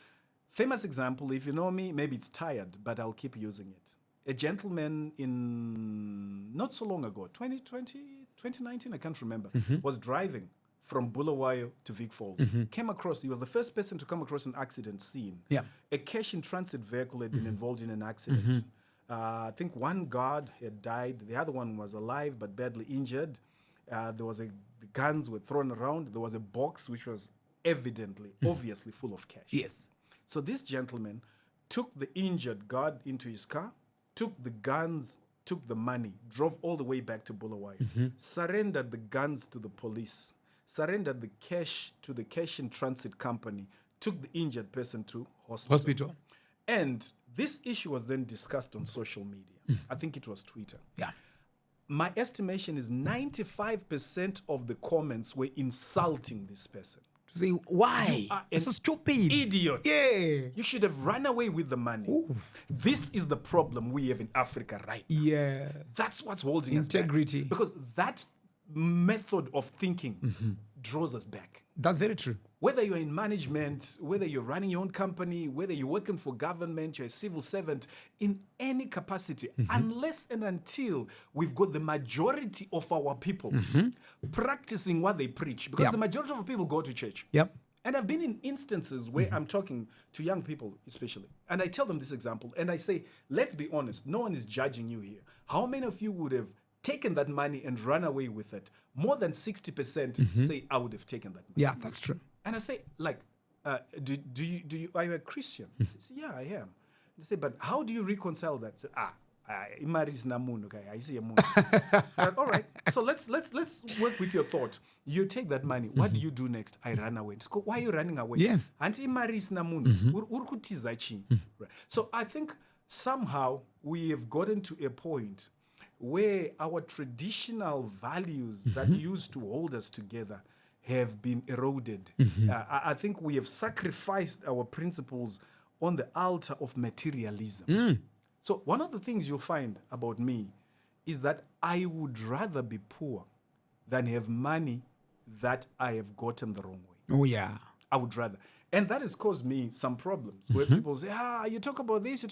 famous example, if you know me, maybe it's tired, but I'll keep using it. A gentleman in not so long ago, 2020, 2019, I can't remember, was driving from Bulawayo to Vic Falls. Came across, he was the first person to come across an accident scene. Yeah. A cash in transit vehicle had been involved in an accident. I think one guard had died. The other one was alive but badly injured. There was the guns were thrown around. There was a box which was obviously full of cash. Yes. So this gentleman took the injured guard into his car, took the guns, took the money, drove all the way back to Bulawayo, surrendered the guns to the police, surrendered the cash to the cash in transit company, took the injured person to hospital. And this issue was then discussed on social media. I think it was Twitter. Yeah. My estimation is 95% of the comments were insulting this person. To say, why? It's so stupid. Idiot. Yeah. You should have run away with the money. This is the problem we have in Africa right now. Yeah. That's what's holding us back. Integrity. Because that method of thinking draws us back. That's very true. Whether you're in management, whether you're running your own company, whether you're working for government, you're a civil servant, in any capacity, unless and until we've got the majority of our people practicing what they preach, because the majority of people go to church. Yep. And I've been in instances where I'm talking to young people, especially, and I tell them this example, and I say, let's be honest, no one is judging you here. How many of you would have taken that money and run away with it? More than 60% say, I would have taken that money. Yeah, that's true. And I say, like, are you a Christian? He says, yeah, I am. They say, but how do you reconcile that? Say, imari is namun, okay, I see a moon. All right, so let's work with your thought. You take that money. What do you do next? I run away. Why are you running away? Yes. And imari is namun. Right. So I think somehow we have gotten to a point where our traditional values that used to hold us together have been eroded. I think we have sacrificed our principles on the altar of materialism. So one of the things you'll find about me is that I would rather be poor than have money that I have gotten the wrong way. Oh, yeah. I would rather. And that has caused me some problems where people say, you talk about this,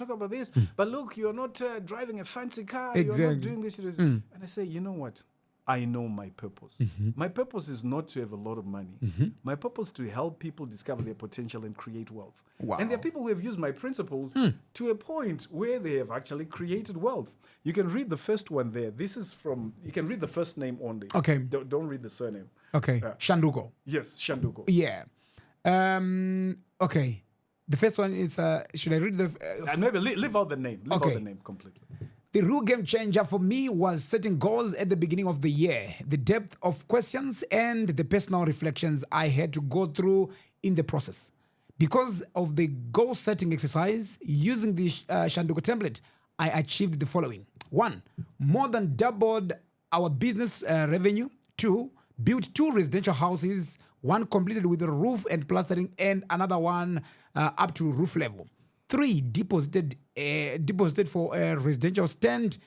but look, you're not driving a fancy car, Exactly. you're not doing this. And I say, you know what? I know my purpose. My purpose is not to have a lot of money. My purpose is to help people discover their potential and create wealth. Wow. And there are people who have used my principles to a point where they have actually created wealth. You can read the first one there. This is from, you can read the first name only. Okay. Don't read the surname. Okay. Shanduko. Yes, Shanduko. Yeah. Okay. The first one is, should I read the... Maybe leave out the name. Leave out the name completely. The real game changer for me was setting goals at the beginning of the year, the depth of questions and the personal reflections I had to go through in the process. Because of the goal setting exercise, using the Shanduko template, I achieved the following. 1, more than doubled our business revenue. 2, built 2 residential houses, 1 completed with a roof and plastering and another one up to roof level. 3, deposited for a residential stand.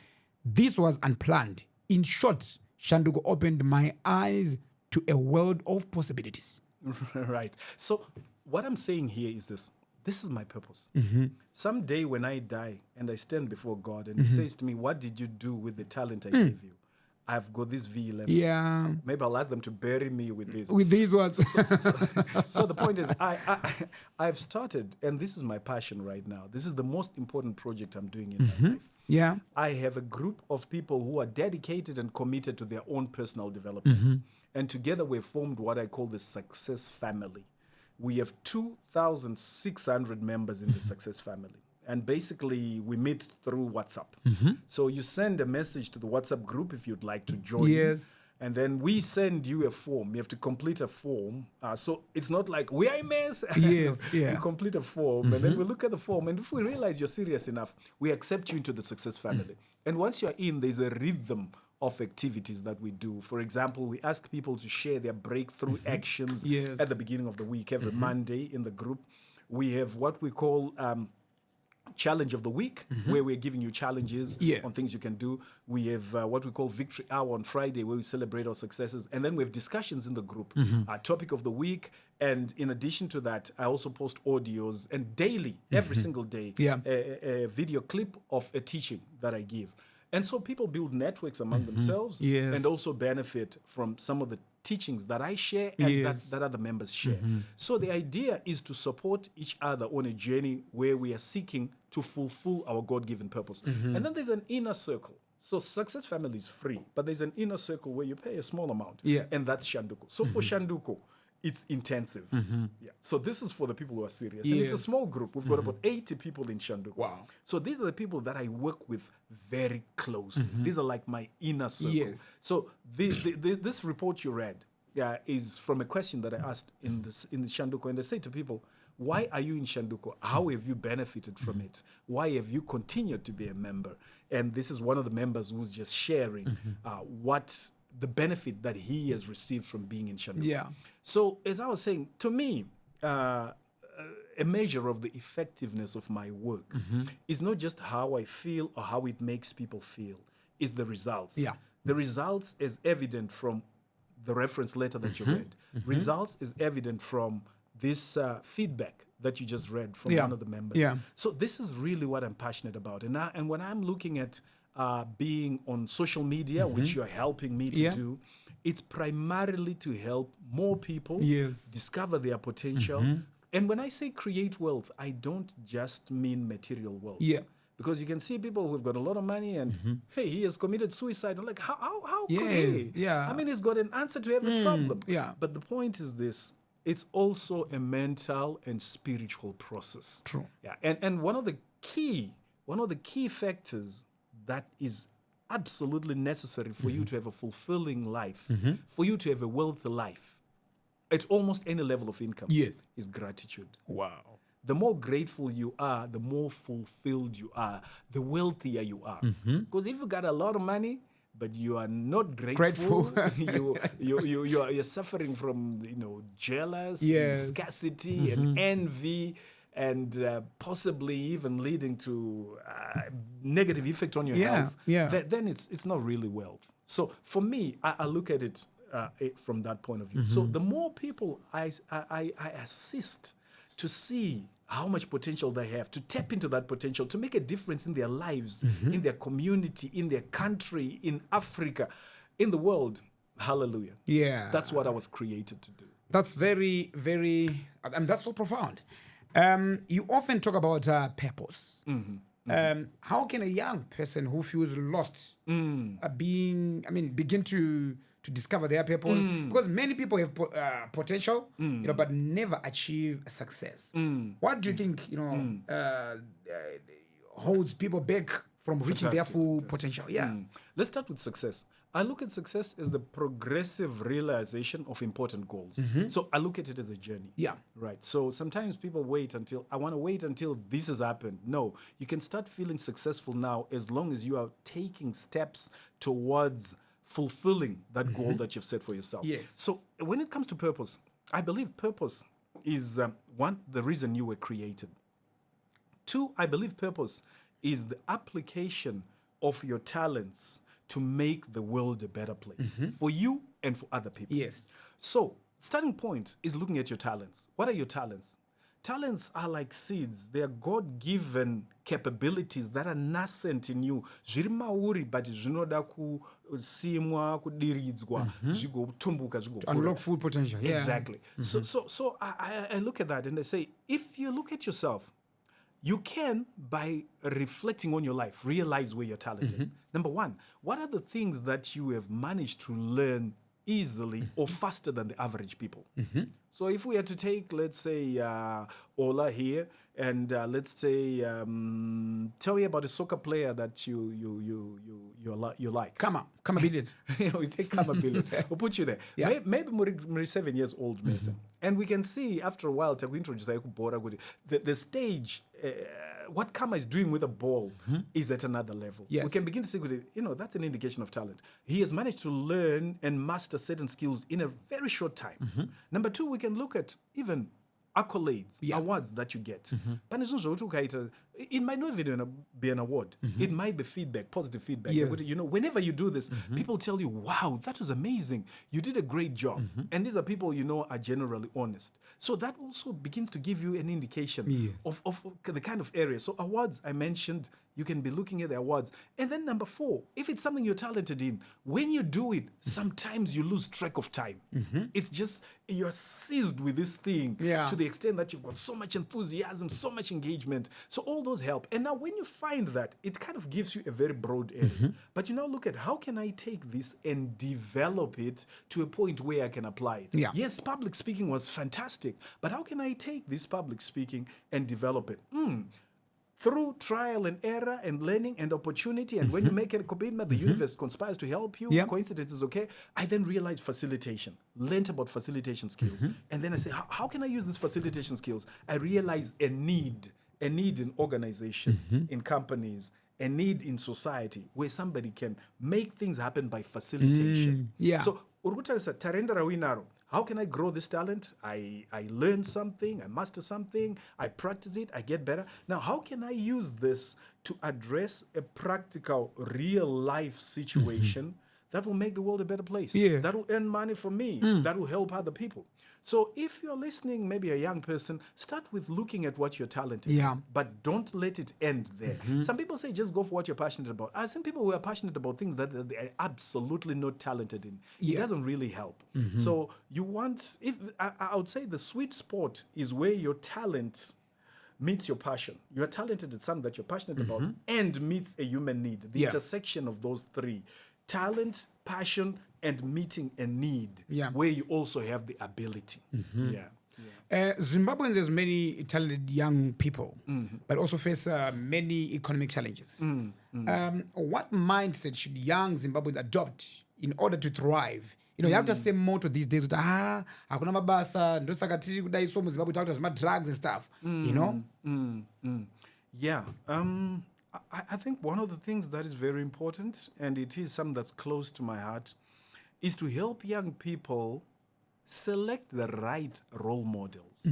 This was unplanned. In short, Shanduko opened my eyes to a world of possibilities. Right. So what I'm saying here is this. This is my purpose. Someday when I die and I stand before God and He says to me, what did you do with the talent I gave you? I've got these V11s. Yeah. Maybe I'll ask them to bury me with this. With these ones. So the point is, I've started, and this is my passion right now. This is the most important project I'm doing in my life. Yeah. I have a group of people who are dedicated and committed to their own personal development. And together we've formed what I call the Success Family. We have 2,600 members in the Success Family. And basically, we meet through WhatsApp. So you send a message to the WhatsApp group if you'd like to join. Yes. And then we send you a form. You have to complete a form. So it's not like, we are a mess. Yes, yeah. You complete a form, and then we look at the form. And if we realize you're serious enough, we accept you into the Success Family. And once you're in, there's a rhythm of activities that we do. For example, we ask people to share their breakthrough actions at the beginning of the week, every Monday in the group. We have what we call... Challenge of the week, where we're giving you challenges on things you can do. We have what we call Victory Hour on Friday, where we celebrate our successes. And then we have discussions in the group, topic of the week. And in addition to that, I also post audios and daily, every single day, a video clip of a teaching that I give. And so people build networks among themselves and also benefit from some of the teachings that I share and that other members share. So the idea is to support each other on a journey where we are seeking to fulfill our God-given purpose. And then there's an inner circle. So Success Family is free, but there's an inner circle where you pay a small amount, and that's Shanduko. So for Shanduko, it's intensive. So this is for the people who are serious. And it's a small group. We've got about 80 people in Shanduko. Wow. So these are the people that I work with very closely. These are like my inner circle. So this report you read is from a question that I asked in the Shanduko. And I say to people, why are you in Shanduko? How have you benefited from it? Why have you continued to be a member? And this is one of the members who's just sharing what the benefit that he has received from being in Shanduko. So as I was saying, to me, a measure of the effectiveness of my work is not just how I feel or how it makes people feel, it's the results. The results is evident from the reference letter that you read. Results is evident from this feedback that you just read from one of the members. So this is really what I'm passionate about. And when I'm looking at being on social media, which you're helping me to do, it's primarily to help more people discover their potential. And when I say create wealth, I don't just mean material wealth. Because you can see people who've got a lot of money and, hey, he has committed suicide. I'm like, how could he? I mean, he's got an answer to every problem. But the point is this. it's also a mental and spiritual process. True. Yeah. And one of the key factors that is absolutely necessary for you to have a fulfilling life, for you to have a wealthy life, at almost any level of income, Yes. is gratitude. Wow. The more grateful you are, the more fulfilled you are, the wealthier you are. Because if you got a lot of money, but you are not grateful, you're suffering from jealous, Yes. scarcity, and envy, and possibly even leading to negative effect on your health. Then it's not really wealth. So for me, I look at it from that point of view. So the more people I assist to see how much potential they have, to tap into that potential, to make a difference in their lives, in their community, in their country, in Africa, in the world. Hallelujah. Yeah. That's what I was created to do. That's very, very, that's so profound. You often talk about purpose. How can a young person who feels lost begin to discover their purpose? Because many people have potential, but never achieve success. What do you think, holds people back from reaching their full potential? Yeah. Let's start with success. I look at success as the progressive realization of important goals. So I look at it as a journey. Yeah. Right. So sometimes people I want to wait until this has happened. No, you can start feeling successful now as long as you are taking steps towards fulfilling that goal that you've set for yourself. Yes. So when it comes to purpose, I believe purpose is one, the reason you were created. Two, I believe purpose is the application of your talents to make the world a better place for you and for other people. Yes. So, starting point is looking at your talents. What are your talents? Talents are like seeds. They are God-given capabilities that are nascent in you. Zviri mauri, but zvinoda kusimwa, kudiridzwa, zvigotumbuka, zvigokura. Unlock full potential. Yeah. Exactly. So I look at that and I say, if you look at yourself, you can, by reflecting on your life, realize where you're talented. Number one, what are the things that you have managed to learn easily or faster than the average people? So if we had to take, let's say, Ola here, and let's say, tell me about a soccer player that you like. Come Billiard. We take Kama Billiard. We'll put you there. Yeah. Maybe Muri 7 years old, Mason. And we can see after a while, the stage, what Kama is doing with a ball is at another level. Yes. We can begin to see, that's an indication of talent. He has managed to learn and master certain skills in a very short time. Number two, we can look at even accolades, awards that you get. It might not even be an award. It might be feedback, positive feedback. Yes. Whenever you do this, people tell you, wow, that was amazing. You did a great job. And these are people are generally honest. So that also begins to give you an indication of the kind of area. So awards, I mentioned, you can be looking at the awards. And then number four, if it's something you're talented in, when you do it, sometimes you lose track of time. It's just, you're seized with this thing to the extent that you've got so much enthusiasm, so much engagement. So all those help. And now when you find that, it kind of gives you a very broad area. But you now look at, how can I take this and develop it to a point where I can apply it? Yeah. Yes, public speaking was fantastic, but how can I take this public speaking and develop it? Through trial and error and learning and opportunity, and when you make a commitment, the universe conspires to help you. Coincidence is okay. I then realized facilitation, learned about facilitation skills. And then I say, how can I use these facilitation skills? I realize a need in organization, in companies, a need in society where somebody can make things happen by facilitation. So, tarendera winaro. How can I grow this talent? I learn something, I master something, I practice it, I get better. Now, how can I use this to address a practical, real life situation that will make the world a better place? That will earn money for me, that will help other people. So if you're listening, maybe a young person, start with looking at what you're talented in, but don't let it end there. Some people say just go for what you're passionate about. I've seen people who are passionate about things that they are absolutely not talented in. It doesn't really help. So you want, I would say the sweet spot is where your talent meets your passion. You're talented at something that you're passionate about and meets a human need. The intersection of those three talent, passion, and meeting a need Yeah. where you also have the ability. Yeah. Zimbabweans has many talented young people, but also face many economic challenges. What mindset should young Zimbabweans adopt in order to thrive? You know, you have to say more to these days. Hakuna mabasa, ndosaka tiri kudai so muZimbabwe talk about drugs and stuff. You know? Yeah. I think one of the things that is very important, and it is something that's close to my heart, is to help young people select the right role models.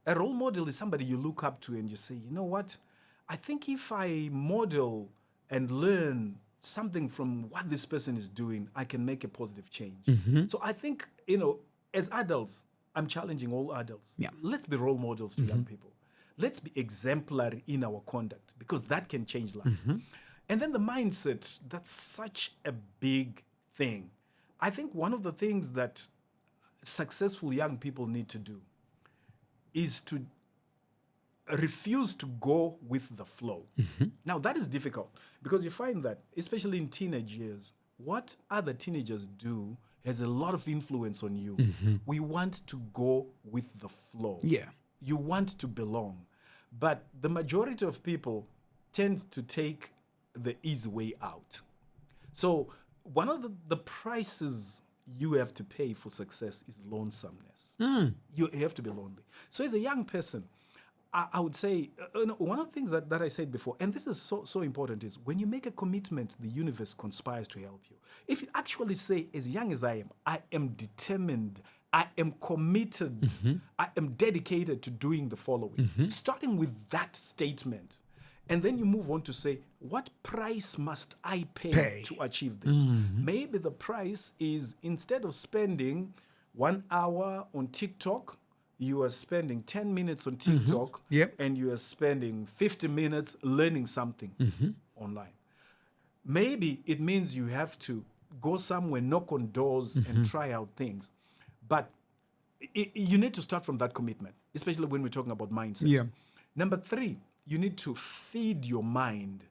A role model is somebody you look up to and you say, you know what? I think if I model and learn something from what this person is doing, I can make a positive change. So I think, you know, as adults, I'm challenging all adults. Yeah. Let's be role models to young people. Let's be exemplary in our conduct, because that can change lives. And then the mindset, that's such a big thing. I think one of the things that successful young people need to do is to refuse to go with the flow. Now, that is difficult because you find that, especially in teenage years, what other teenagers do has a lot of influence on you. We want to go with the flow. Yeah. You want to belong. But the majority of people tend to take the easy way out. So one of the prices you have to pay for success is lonesomeness. You have to be lonely. So as a young person, I would say, one of the things that I said before, and this is so important, is when you make a commitment, the universe conspires to help you. If you actually say, as young as I am determined, I am committed, I am dedicated to doing the following. Starting with that statement, and then you move on to say, what price must I pay to achieve this? Maybe the price is, instead of spending 1 hour on TikTok, you are spending 10 minutes on TikTok, and you are spending 50 minutes learning something online. Maybe it means you have to go somewhere, knock on doors, and try out things. But you need to start from that commitment, especially when we're talking about mindset. Yeah. Number 3, you need to feed your mind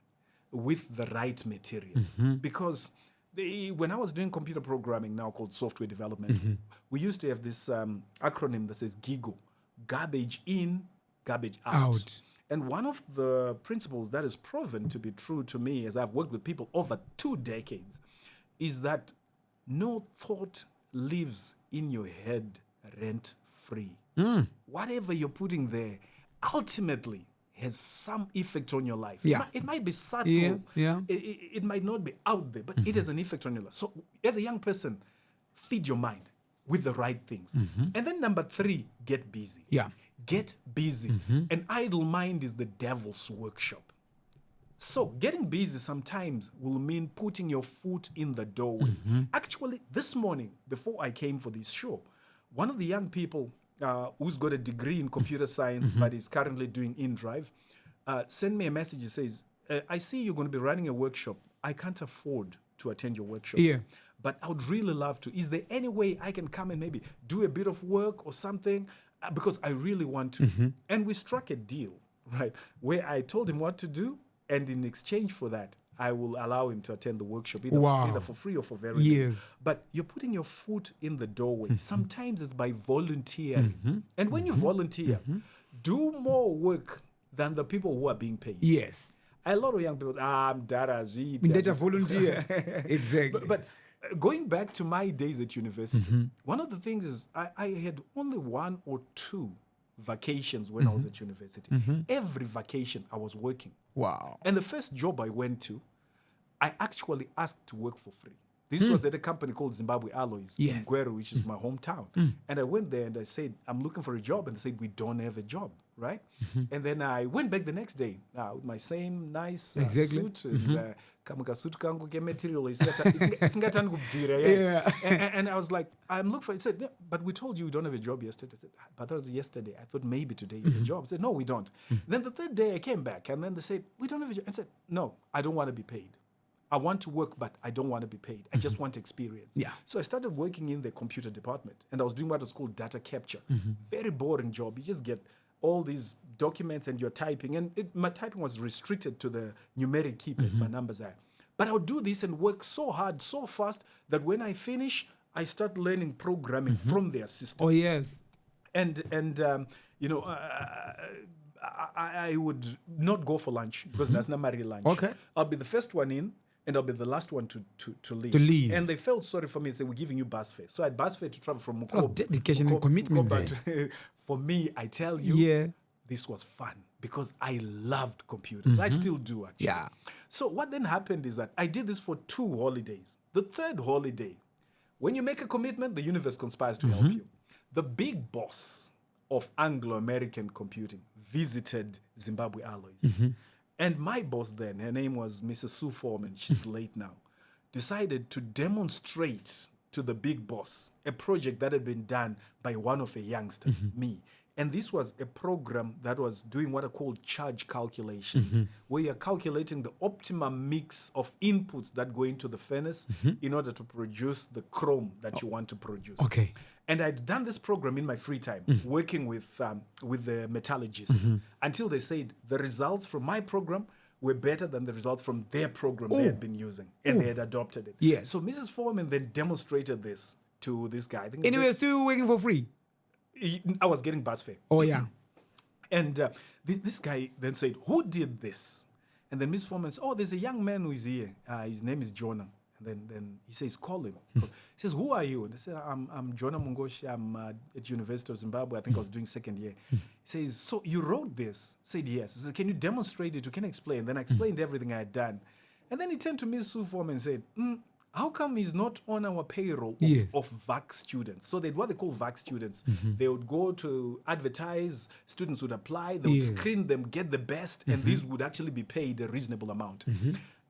with the right material. Because when I was doing computer programming, now called software development, we used to have this acronym that says GIGO, garbage in, garbage out. And one of the principles that is proven to be true to me, as I've worked with people over 2 decades, is that no thought lives in your head rent-free. Whatever you're putting there ultimately has some effect on your life. Yeah. It might be subtle. Yeah. It might not be out there, but it has an effect on your life. So as a young person, feed your mind with the right things. And then number 3, get busy. Yeah. Get busy. An idle mind is the devil's workshop. So getting busy sometimes will mean putting your foot in the doorway. Actually, this morning, before I came for this show, one of the young people who's got a degree in computer science but is currently doing InDrive sent me a message. He says, I see you're going to be running a workshop. I can't afford to attend your workshops. But I would really love to. Is there any way I can come and maybe do a bit of work or something? Because I really want to. And we struck a deal, right, where I told him what to do. And in exchange for that, I will allow him to attend the workshop, either for free or for very little. But you're putting your foot in the doorway. Sometimes it's by volunteering. And when you volunteer, do more work than the people who are being paid. Yes. A lot of young people, I'm data volunteer. Exactly. But going back to my days at university, one of the things is I had only 1 or 2 vacations when I was at university. Every vacation I was working. Wow. And the first job I went to, I actually asked to work for free. This was at a company called Zimbabwe Alloys in Gweru, which is my hometown. And I went there and I said, I'm looking for a job. And they said, we don't have a job, right? And then I went back the next day with my same nice suit and suit kangu ke material and I was like, I'm looking for it. Said, but we told you we don't have a job yesterday. I said, but that was yesterday. I thought maybe today you have a job. I said, no, we don't. Then the third day I came back and then they said, we don't have a job. I said, no, I don't want to be paid. I want to work, but I don't want to be paid. I just want experience. So I started working in the computer department and I was doing what is called data capture. Very boring job. You just get all these documents and you're typing. And my typing was restricted to the numeric keypad, my numbers are. But I'll do this and work so hard, so fast, that when I finish, I start learning programming from their system. Oh, yes. And you know, I would not go for lunch because that's not my lunch. Okay. I'll be the first one in, and I'll be the last one to leave. To leave. And they felt sorry for me and said, we're giving you bus fare. So I had bus fare to travel from That was dedication and commitment Mukoba for me, I tell you, this was fun because I loved computers. I still do, actually. Yeah. So what then happened is that I did this for 2 holidays. The third holiday, when you make a commitment, the universe conspires to help you. The big boss of Anglo-American computing visited Zimbabwe Alloys. And my boss then, her name was Mrs. Sue Foreman, she's late now, decided to demonstrate to the big boss a project that had been done by one of the youngsters, me. And this was a program that was doing what are called charge calculations, where you're calculating the optimum mix of inputs that go into the furnace in order to produce the chrome that you want to produce. Okay. And I'd done this program in my free time, working with the metallurgists, until they said the results from my program were better than the results from their program they had been using, and they had adopted it. Yes. So Mrs. Foreman then demonstrated this to this guy. I think Anyway, still working for free. I was getting bus fare. Oh, yeah. And this guy then said, who did this? And then Mrs. Foreman said, oh, there's a young man who is here. His name is Jonah. And then he says, call him. He says, who are you? And I said, I'm Jonah Mungoshi. I'm at University of Zimbabwe. I think I was doing second year. He says, so you wrote this? I said, yes. He said, can you demonstrate it? You can explain. Then I explained everything I had done. And then he turned to Ms. Sue Foreman and said, how come he's not on our payroll of VAC students? So what they call VAC students, they would go to advertise, students would apply, they would screen them, get the best, and these would actually be paid a reasonable amount.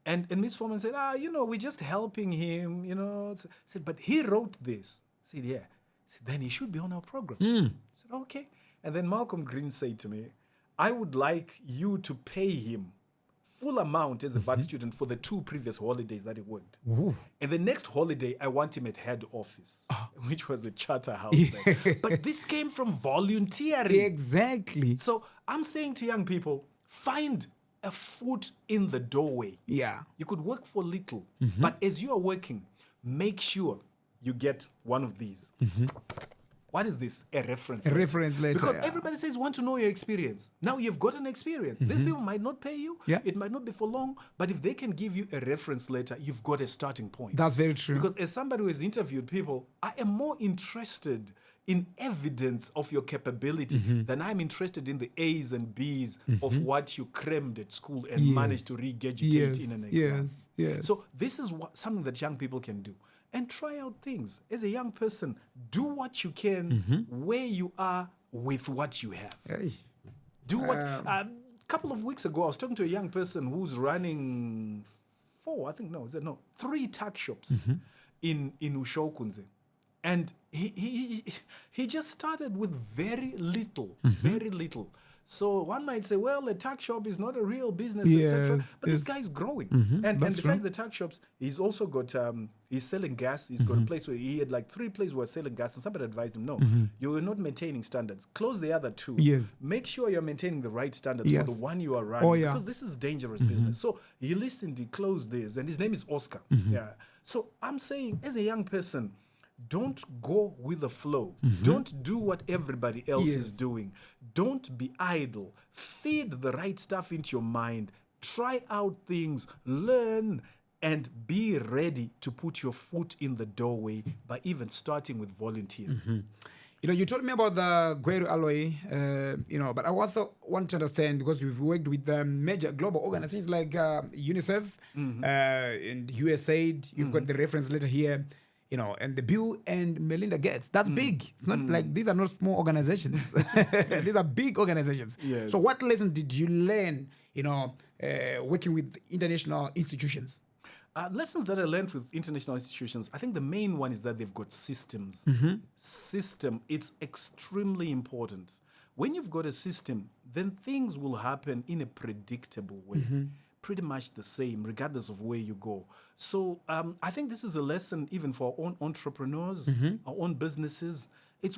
And Ms. Foreman said, we're just helping him, I said, but he wrote this. I said, yeah. I said, then he should be on our program. I said, okay. And then Malcolm Green said to me, I would like you to pay him full amount as a VAC student for the 2 previous holidays that he worked. And the next holiday, I want him at head office, which was a charter house. But this came from volunteering. Exactly. So I'm saying to young people, find a foot in the doorway. Yeah. You could work for little, but as you are working, make sure you get one of these. What is this? A reference letter. A reference letter. Because everybody says, want to know your experience. Now you've got an experience. These people might not pay you. Yeah. It might not be for long, but if they can give you a reference letter, you've got a starting point. That's very true. Because as somebody who has interviewed people, I am more interested in evidence of your capability than I'm interested in the A's and B's of what you crammed at school and managed to regurgitate in an exam. Yes. So this is something that young people can do. And try out things. As a young person, do what you can where you are with what you have. Hey. Do what... A couple of weeks ago, I was talking to a young person who's running 3 tuck shops in Ushokunze. And he just started with very little, very little. So one might say, well, a tuck shop is not a real business, etc. But this guy is growing. And besides the tuck shops, he's also got, he's selling gas. He's got a place where he had like 3 places where selling gas. And somebody advised him, no, you are not maintaining standards. Close the other 2. Yes. Make sure you're maintaining the right standards for the one you are running. Because this is dangerous business. So he listened, he closed this. And his name is Oscar. Yeah. So I'm saying, as a young person, don't go with the flow. Don't do what everybody else is doing. Don't be idle. Feed the right stuff into your mind. Try out things. Learn. And be ready to put your foot in the doorway by even starting with volunteering. You told me about the Gweru Alloy, but I also want to understand, because we've worked with major global organizations like UNICEF and USAID. You've got the reference letter here. And the Bill and Melinda Gates, that's big. It's not like, these are not small organizations. These are big organizations. Yes. So what lesson did you learn, working with international institutions? Lessons that I learned with international institutions, I think the main one is that they've got systems. System, it's extremely important. When you've got a system, then things will happen in a predictable way. Pretty much the same, regardless of where you go. So I think this is a lesson even for our own entrepreneurs, our own businesses.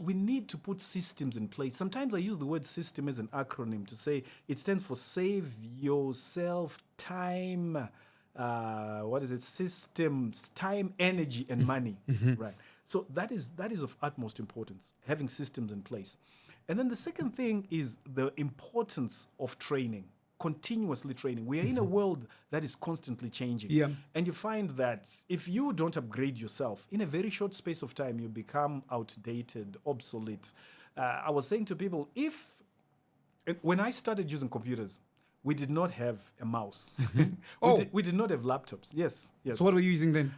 We need to put systems in place. Sometimes I use the word system as an acronym to say it stands for save yourself time, systems, time, energy, and money, right? So that is of utmost importance, having systems in place. And then the second thing is the importance of training, continuously training. We are in a world that is constantly changing. Yeah. And you find that if you don't upgrade yourself, in a very short space of time, you become outdated, obsolete. I was saying to people, when I started using computers, we did not have a mouse. We did not have laptops. Yes. So what were you using then?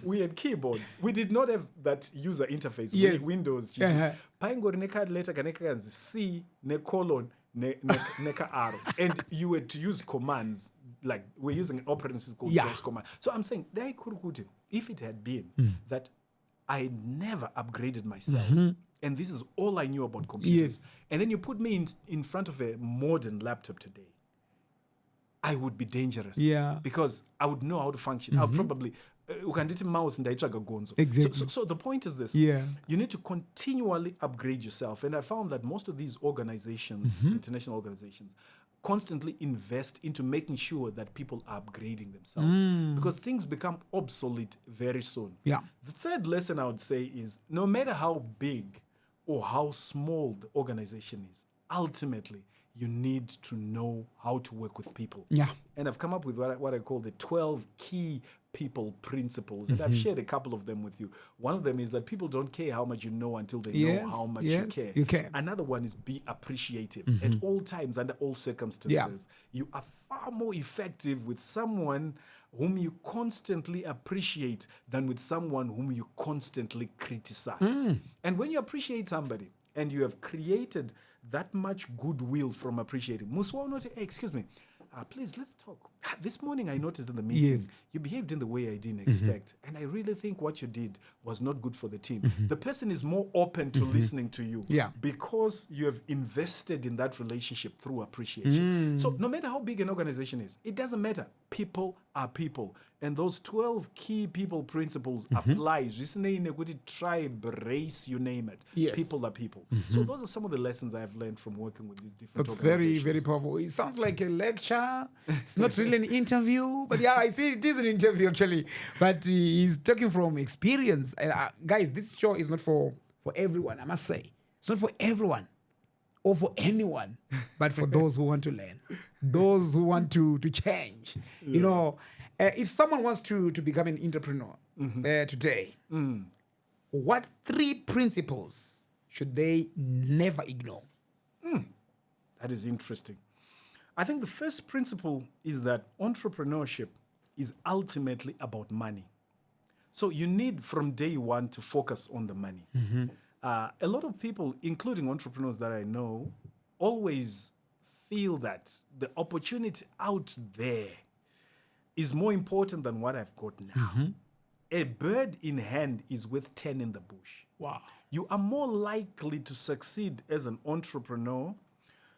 We had keyboards. We did not have that user interface. Yes. Windows. Paingori neka letter kaneka C ne colon neka R, and you had to use commands. Like we're using an operating system called DOS command. So I'm saying, if it had been that I never upgraded myself, and this is all I knew about computers, and then you put me in front of a modern laptop today, I would be dangerous. Yeah. Because I would know how to function. I'll probably mouse and gonzo. Exactly. So the point is this. Yeah. You need to continually upgrade yourself. And I found that most of these organizations, international organizations, constantly invest into making sure that people are upgrading themselves. Because things become obsolete very soon. Yeah. The third lesson I would say is no matter how big or how small the organization is, ultimately, you need to know how to work with people. Yeah. And I've come up with what I call the 12 key people principles. And I've shared a couple of them with you. One of them is that people don't care how much you know until they know how much you care. You care. Another one is be appreciative at all times, under all circumstances. Yeah. You are far more effective with someone whom you constantly appreciate than with someone whom you constantly criticize. And when you appreciate somebody and you have created that much goodwill from appreciating, excuse me, please, let's talk. This morning I noticed in the meeting, you behaved in the way I didn't expect. And I really think what you did was not good for the team. The person is more open to listening to you because you have invested in that relationship through appreciation. So no matter how big an organization is, it doesn't matter. People are people. And those 12 key people principles apply. Tribe, race, you name it. Yes. People are people. So those are some of the lessons I've learned from working with these different That's organizations. very, very powerful. It sounds like a lecture. It's not really an interview. But yeah, I see it is an interview actually. But he's talking from experience. And guys, this show is not for everyone, I must say. It's not for everyone or for anyone, but for those who want to learn, those who want to change. You know, if someone wants to become an entrepreneur today, what 3 principles should they never ignore? That is interesting. I think the first principle is that entrepreneurship is ultimately about money. So you need from day one to focus on the money. A lot of people, including entrepreneurs that I know, always feel that the opportunity out there is more important than what I've got now. A bird in hand is worth 10 in the bush. Wow. You are more likely to succeed as an entrepreneur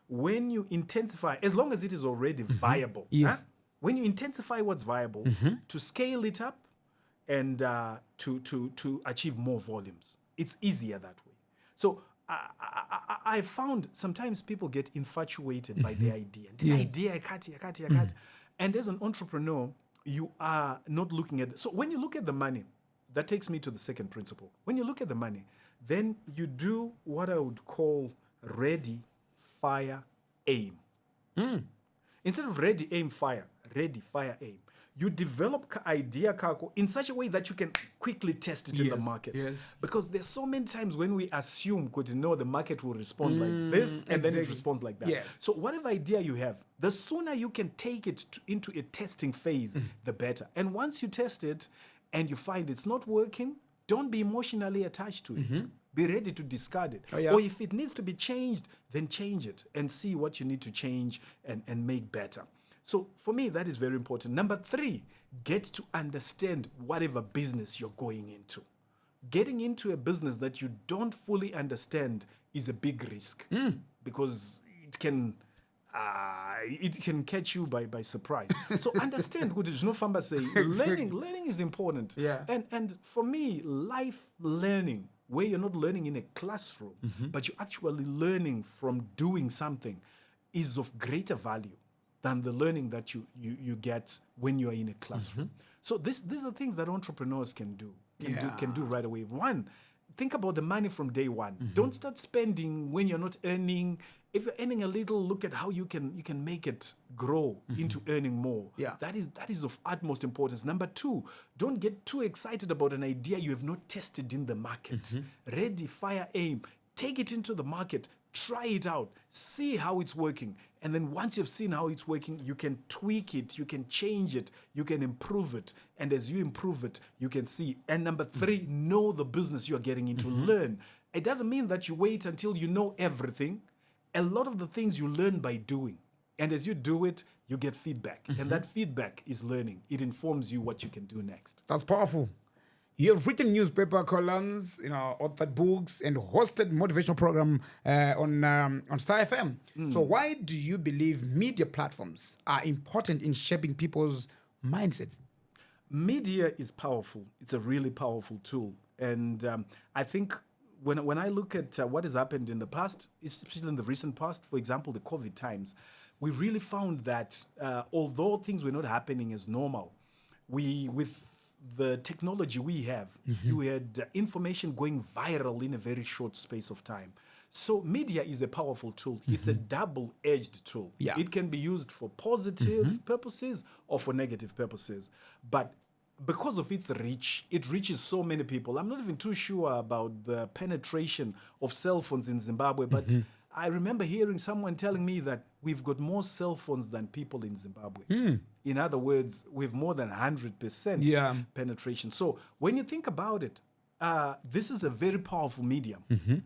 when you intensify, as long as it is already viable. Yes. When you intensify what's viable, to scale it up and to achieve more volumes. It's easier that way. So I found sometimes people get infatuated by the idea. The idea, and as an entrepreneur, you are not looking at... So when you look at the money, that takes me to the second principle. When you look at the money, then you do what I would call ready, fire, aim. Instead of ready, aim, fire, ready, fire, aim. You develop idea kako in such a way that you can quickly test it in the market. Yes. Because there's so many times when we assume, the market will respond like this, and then it responds like that. Yes. So whatever idea you have, the sooner you can take it into a testing phase, the better. And once you test it and you find it's not working, don't be emotionally attached to it. Be ready to discard it. Or if it needs to be changed, then change it and see what you need to change and make better. So for me, that is very important. Number 3, get to understand whatever business you're going into. Getting into a business that you don't fully understand is a big risk because it can catch you by surprise. So understand what is no famba say. Learning is important. Yeah. And for me, life learning, where you're not learning in a classroom, but you're actually learning from doing something, is of greater value than the learning that you get when you're in a classroom. So these are things that entrepreneurs can do right away. One, think about the money from day one. Don't start spending when you're not earning. If you're earning a little, look at how you can make it grow into earning more. Yeah. That is of utmost importance. Number two, don't get too excited about an idea you have not tested in the market. Ready, fire, aim. Take it into the market. Try it out. See how it's working. And then once you've seen how it's working, you can tweak it, you can change it, you can improve it. And as you improve it, you can see. And number three, know the business you're getting into. Learn. It doesn't mean that you wait until you know everything. A lot of the things you learn by doing. And as you do it, you get feedback. And that feedback is learning. It informs you what you can do next. That's powerful. You have written newspaper columns, authored books, and hosted motivational program on Star FM. So why do you believe media platforms are important in shaping people's mindsets? Media is powerful. It's a really powerful tool. And I think when I look at what has happened in the past, especially in the recent past, for example, the COVID times, we really found that although things were not happening as normal, with the technology we have, you had information going viral in a very short space of time. So media is a powerful tool. It's a double-edged tool. Yeah. It can be used for positive purposes or for negative purposes. But because of its reach, it reaches so many people. I'm not even too sure about the penetration of cell phones in Zimbabwe, but I remember hearing someone telling me that we've got more cell phones than people in Zimbabwe. In other words, we've more than 100% penetration. So when you think about it, this is a very powerful medium.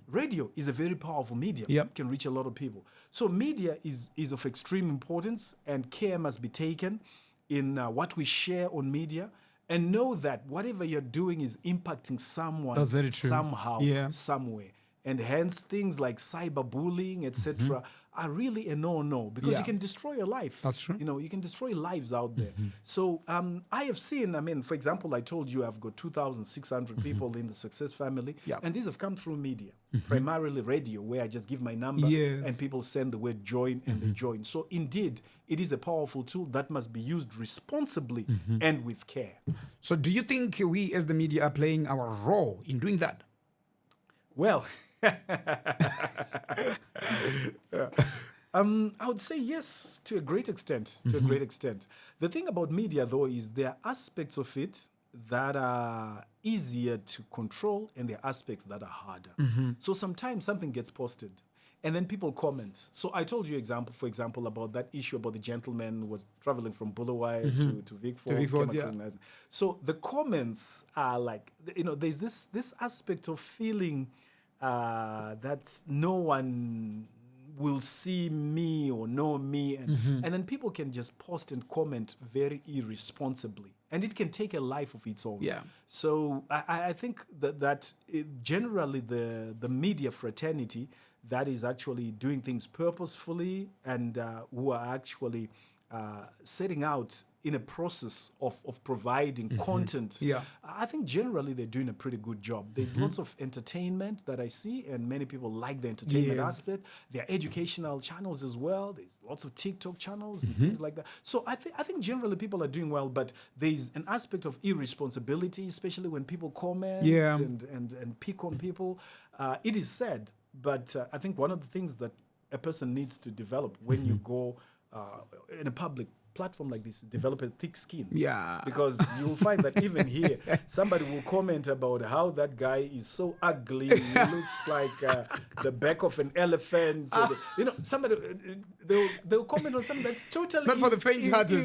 Radio is a very powerful medium. Yep. It can reach a lot of people. So media is of extreme importance, and care must be taken in what we share on media. And know that whatever you're doing is impacting someone That's very true. somehow, Yeah. somewhere. And hence things like cyberbullying, etc., are really a no-no because you can destroy your life. That's true. You can destroy lives out there. So I have seen, for example, I told you I've got 2,600 people in the Success family. Yeah. And these have come through media, primarily radio, where I just give my number and people send the word join and they join. So indeed, it is a powerful tool that must be used responsibly and with care. So do you think we as the media are playing our role in doing that? Well, I would say yes, to a great extent. To a great extent. The thing about media, though, is there are aspects of it that are easier to control, and there are aspects that are harder. So sometimes something gets posted, and then people comment. So I told you, for example, about that issue about the gentleman who was traveling from Bulawayo to Vic Falls. So the comments are like, there's this aspect of feeling that no one will see me or know me. And then people can just post and comment very irresponsibly. And it can take a life of its own. Yeah. So I think that generally the media fraternity that is actually doing things purposefully and who are actually setting out in a process of providing content. Yeah. I think generally they're doing a pretty good job. There's lots of entertainment that I see, and many people like the entertainment aspect. There are educational channels as well. There's lots of TikTok channels and things like that. So I think generally people are doing well, but there's an aspect of irresponsibility, especially when people comment and pick on people. It is sad, but I think one of the things that a person needs to develop when you go in a public platform like this, develop a thick skin. Yeah. Because you'll find that even here, somebody will comment about how that guy is so ugly. He looks like the back of an elephant. Somebody, they'll comment on something that's totally not for the faint-hearted.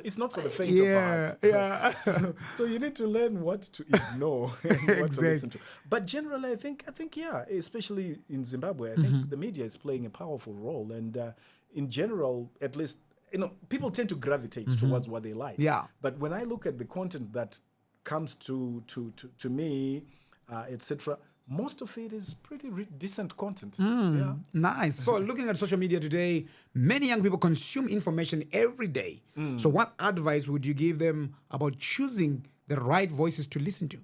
It's not for the faint of heart. Yeah. So you need to learn what to ignore and what to listen to. But generally, I think, especially in Zimbabwe, I think the media is playing a powerful role. And in general, at least, people tend to gravitate towards what they like. Yeah. But when I look at the content that comes to me, etc., most of it is pretty decent content. Yeah. Nice. So looking at social media today, many young people consume information every day. So what advice would you give them about choosing the right voices to listen to?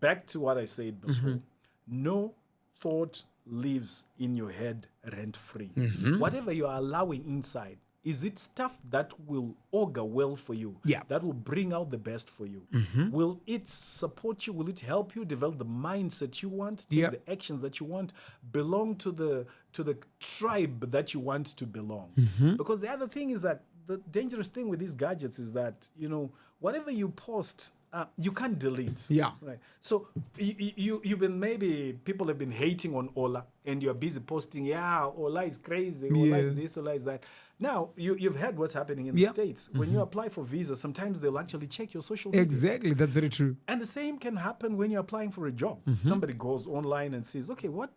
Back to what I said before. No thought lives in your head rent-free. Whatever you are allowing inside is it stuff that will augur well for you? Yeah. That will bring out the best for you? Will it support you? Will it help you develop the mindset you want, take the actions that you want, belong to the tribe that you want to belong? Because the other thing is that the dangerous thing with these gadgets is that, whatever you post, you can't delete. Yeah. Right. So you've been, maybe people have been hating on Ola, and you're busy posting, Ola is crazy, Ola is this, Ola is that. Now, you've heard what's happening in the States. When you apply for visa, sometimes they'll actually check your social media. Exactly. That's very true. And the same can happen when you're applying for a job. Somebody goes online and says, okay, what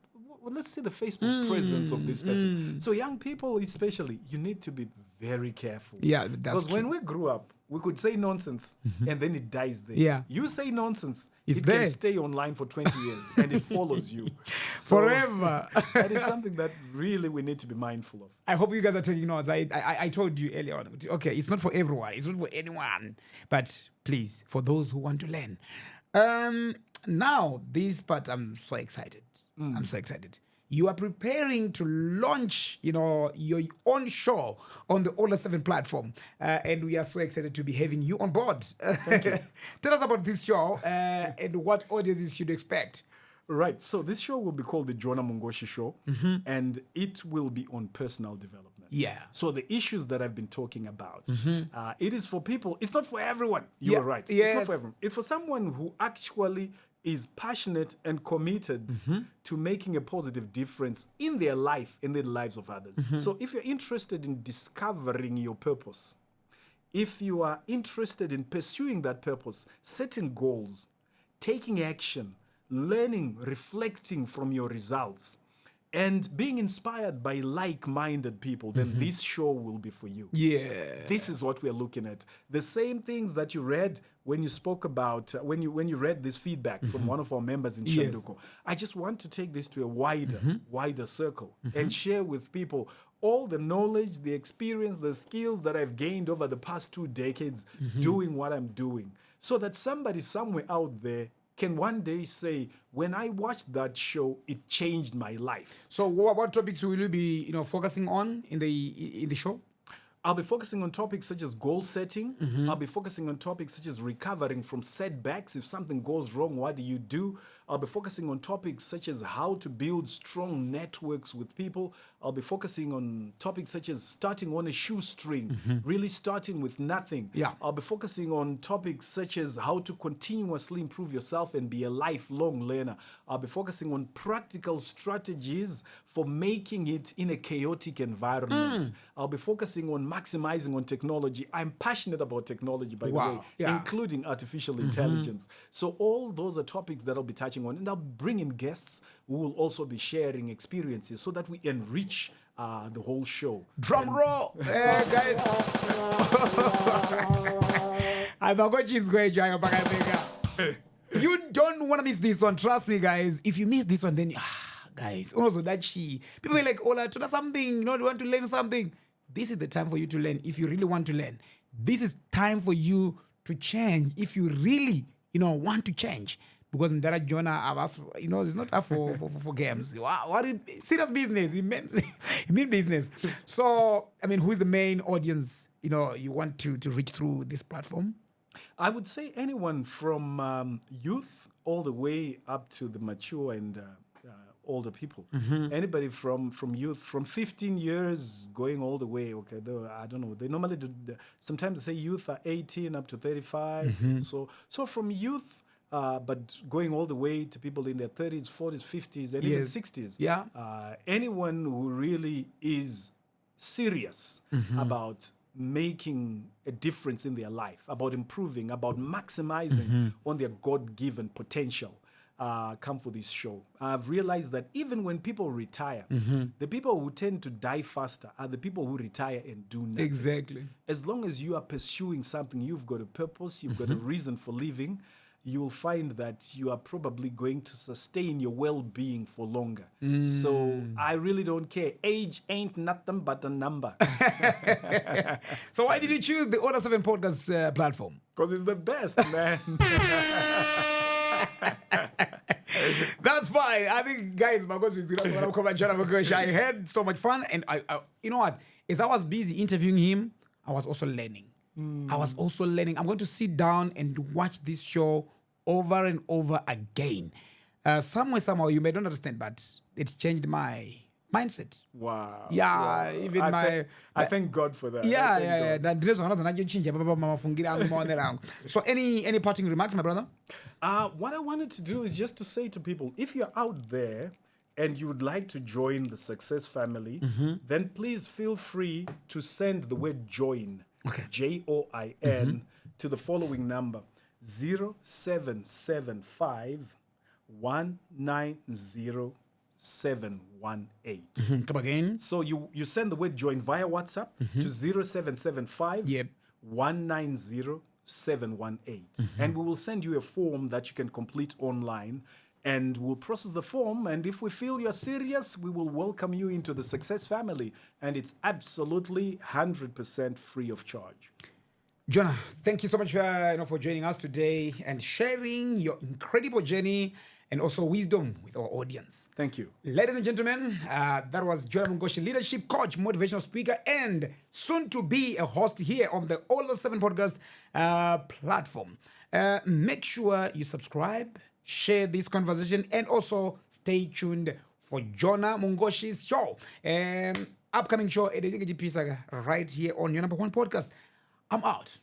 let's see the Facebook presence of this person. So young people especially, you need to be very careful. Yeah, that's Because true. when we grew up, we could say nonsense and then it dies there. Yeah. You say nonsense, It's it there. can stay online for 20 years and it follows you. So Forever. that is something that really we need to be mindful of. I hope you guys are taking notes. I told you earlier on, okay, it's not for everyone. It's not for anyone. But please, for those who want to learn. Now, this part, I'm so excited. I'm so excited. You are preparing to launch, your own show on the All 7 platform. And we are so excited to be having you on board. Thank you. Tell us about this show and what audiences should expect. Right. So this show will be called the Jonah Mungoshi Show, and it will be on personal development. Yeah. So the issues that I've been talking about, it is for people. It's not for everyone. You Yeah. are right. Yes. It's not for everyone. It's for someone who actually is passionate and committed to making a positive difference in their life and in the lives of others. So if you're interested in discovering your purpose, if you are interested in pursuing that purpose, setting goals, taking action, learning, reflecting from your results, and being inspired by like-minded people, then this show will be for you. Yeah. This is what we're looking at. The same things that you read when you spoke about, when you read this feedback from one of our members in Yes. Shanduko. I just want to take this to a wider circle and share with people all the knowledge, the experience, the skills that I've gained over the past 2 decades doing what I'm doing, so that somebody somewhere out there can one day say, when I watched that show, it changed my life. So what topics will you be, focusing on in the show? I'll be focusing on topics such as goal setting. I'll be focusing on topics such as recovering from setbacks. If something goes wrong, what do you do? I'll be focusing on topics such as how to build strong networks with people. I'll be focusing on topics such as starting on a shoestring, really starting with nothing. Yeah. I'll be focusing on topics such as how to continuously improve yourself and be a lifelong learner. I'll be focusing on practical strategies for making it in a chaotic environment. I'll be focusing on maximizing on technology. I'm passionate about technology, by the way, Yeah. including artificial intelligence. So all those are topics that I'll be touching on. And I'll bring in guests who will also be sharing experiences so that we enrich the whole show. Drum roll! Guys. Mongoshi is going to You don't want to miss this one. Trust me, guys. If you miss this one, then guys, also that people are like, Ola, to do something, you want to learn something. This is the time for you to learn. If you really want to learn, this is time for you to change. If you really, want to change. Because Mdara Jonah, it's not up for games. What serious business? He mean business. So, who is the main audience, you want to reach through this platform? I would say anyone from youth all the way up to the mature and older people. Anybody from youth, from 15 years going all the way. Okay, I don't know. They normally do. Sometimes they say youth are 18 up to 35. So from youth. But going all the way to people in their 30s, 40s, 50s, and even 60s. Yeah. Anyone who really is serious about making a difference in their life, about improving, about maximizing on their God-given potential, come for this show. I've realized that even when people retire, the people who tend to die faster are the people who retire and do nothing. Exactly. As long as you are pursuing something, you've got a purpose, you've got a reason for living, you will find that you are probably going to sustain your well-being for longer. So I really don't care. Age ain't nothing but a number. So why did you choose the All 7 Podcast platform? Because it's the best, man. That's fine. I think, guys, Mongoshi is going to come and Jonah Mungoshi. I had so much fun, and I you know what? as I was busy interviewing him, I was also learning. I was also learning. I'm going to sit down and watch this show over and over again. Somehow, you may not understand, but it changed my mindset. Wow. Yeah, Wow. even I thank God for that. Yeah. So any parting remarks, my brother? What I wanted to do is just to say to people, if you're out there and you would like to join the Success family, then please feel free to send the word join, Okay. JOIN, to the following number, 0775 190 718. Come again. So you send the word join via WhatsApp to 0775 Yep. 190 718. And we will send you a form that you can complete online, and we'll process the form. And if we feel you're serious, we will welcome you into the Success family. And it's absolutely 100% free of charge. Jonah, thank you so much for joining us today and sharing your incredible journey and also wisdom with our audience. Thank you. Ladies and gentlemen, that was Jonah Mungoshi, leadership coach, motivational speaker, and soon to be a host here on the All 7 Podcast platform. Make sure you subscribe, share this conversation, and also stay tuned for Jonah Mungoshi's show. Upcoming show, right here on your #1 podcast. I'm out.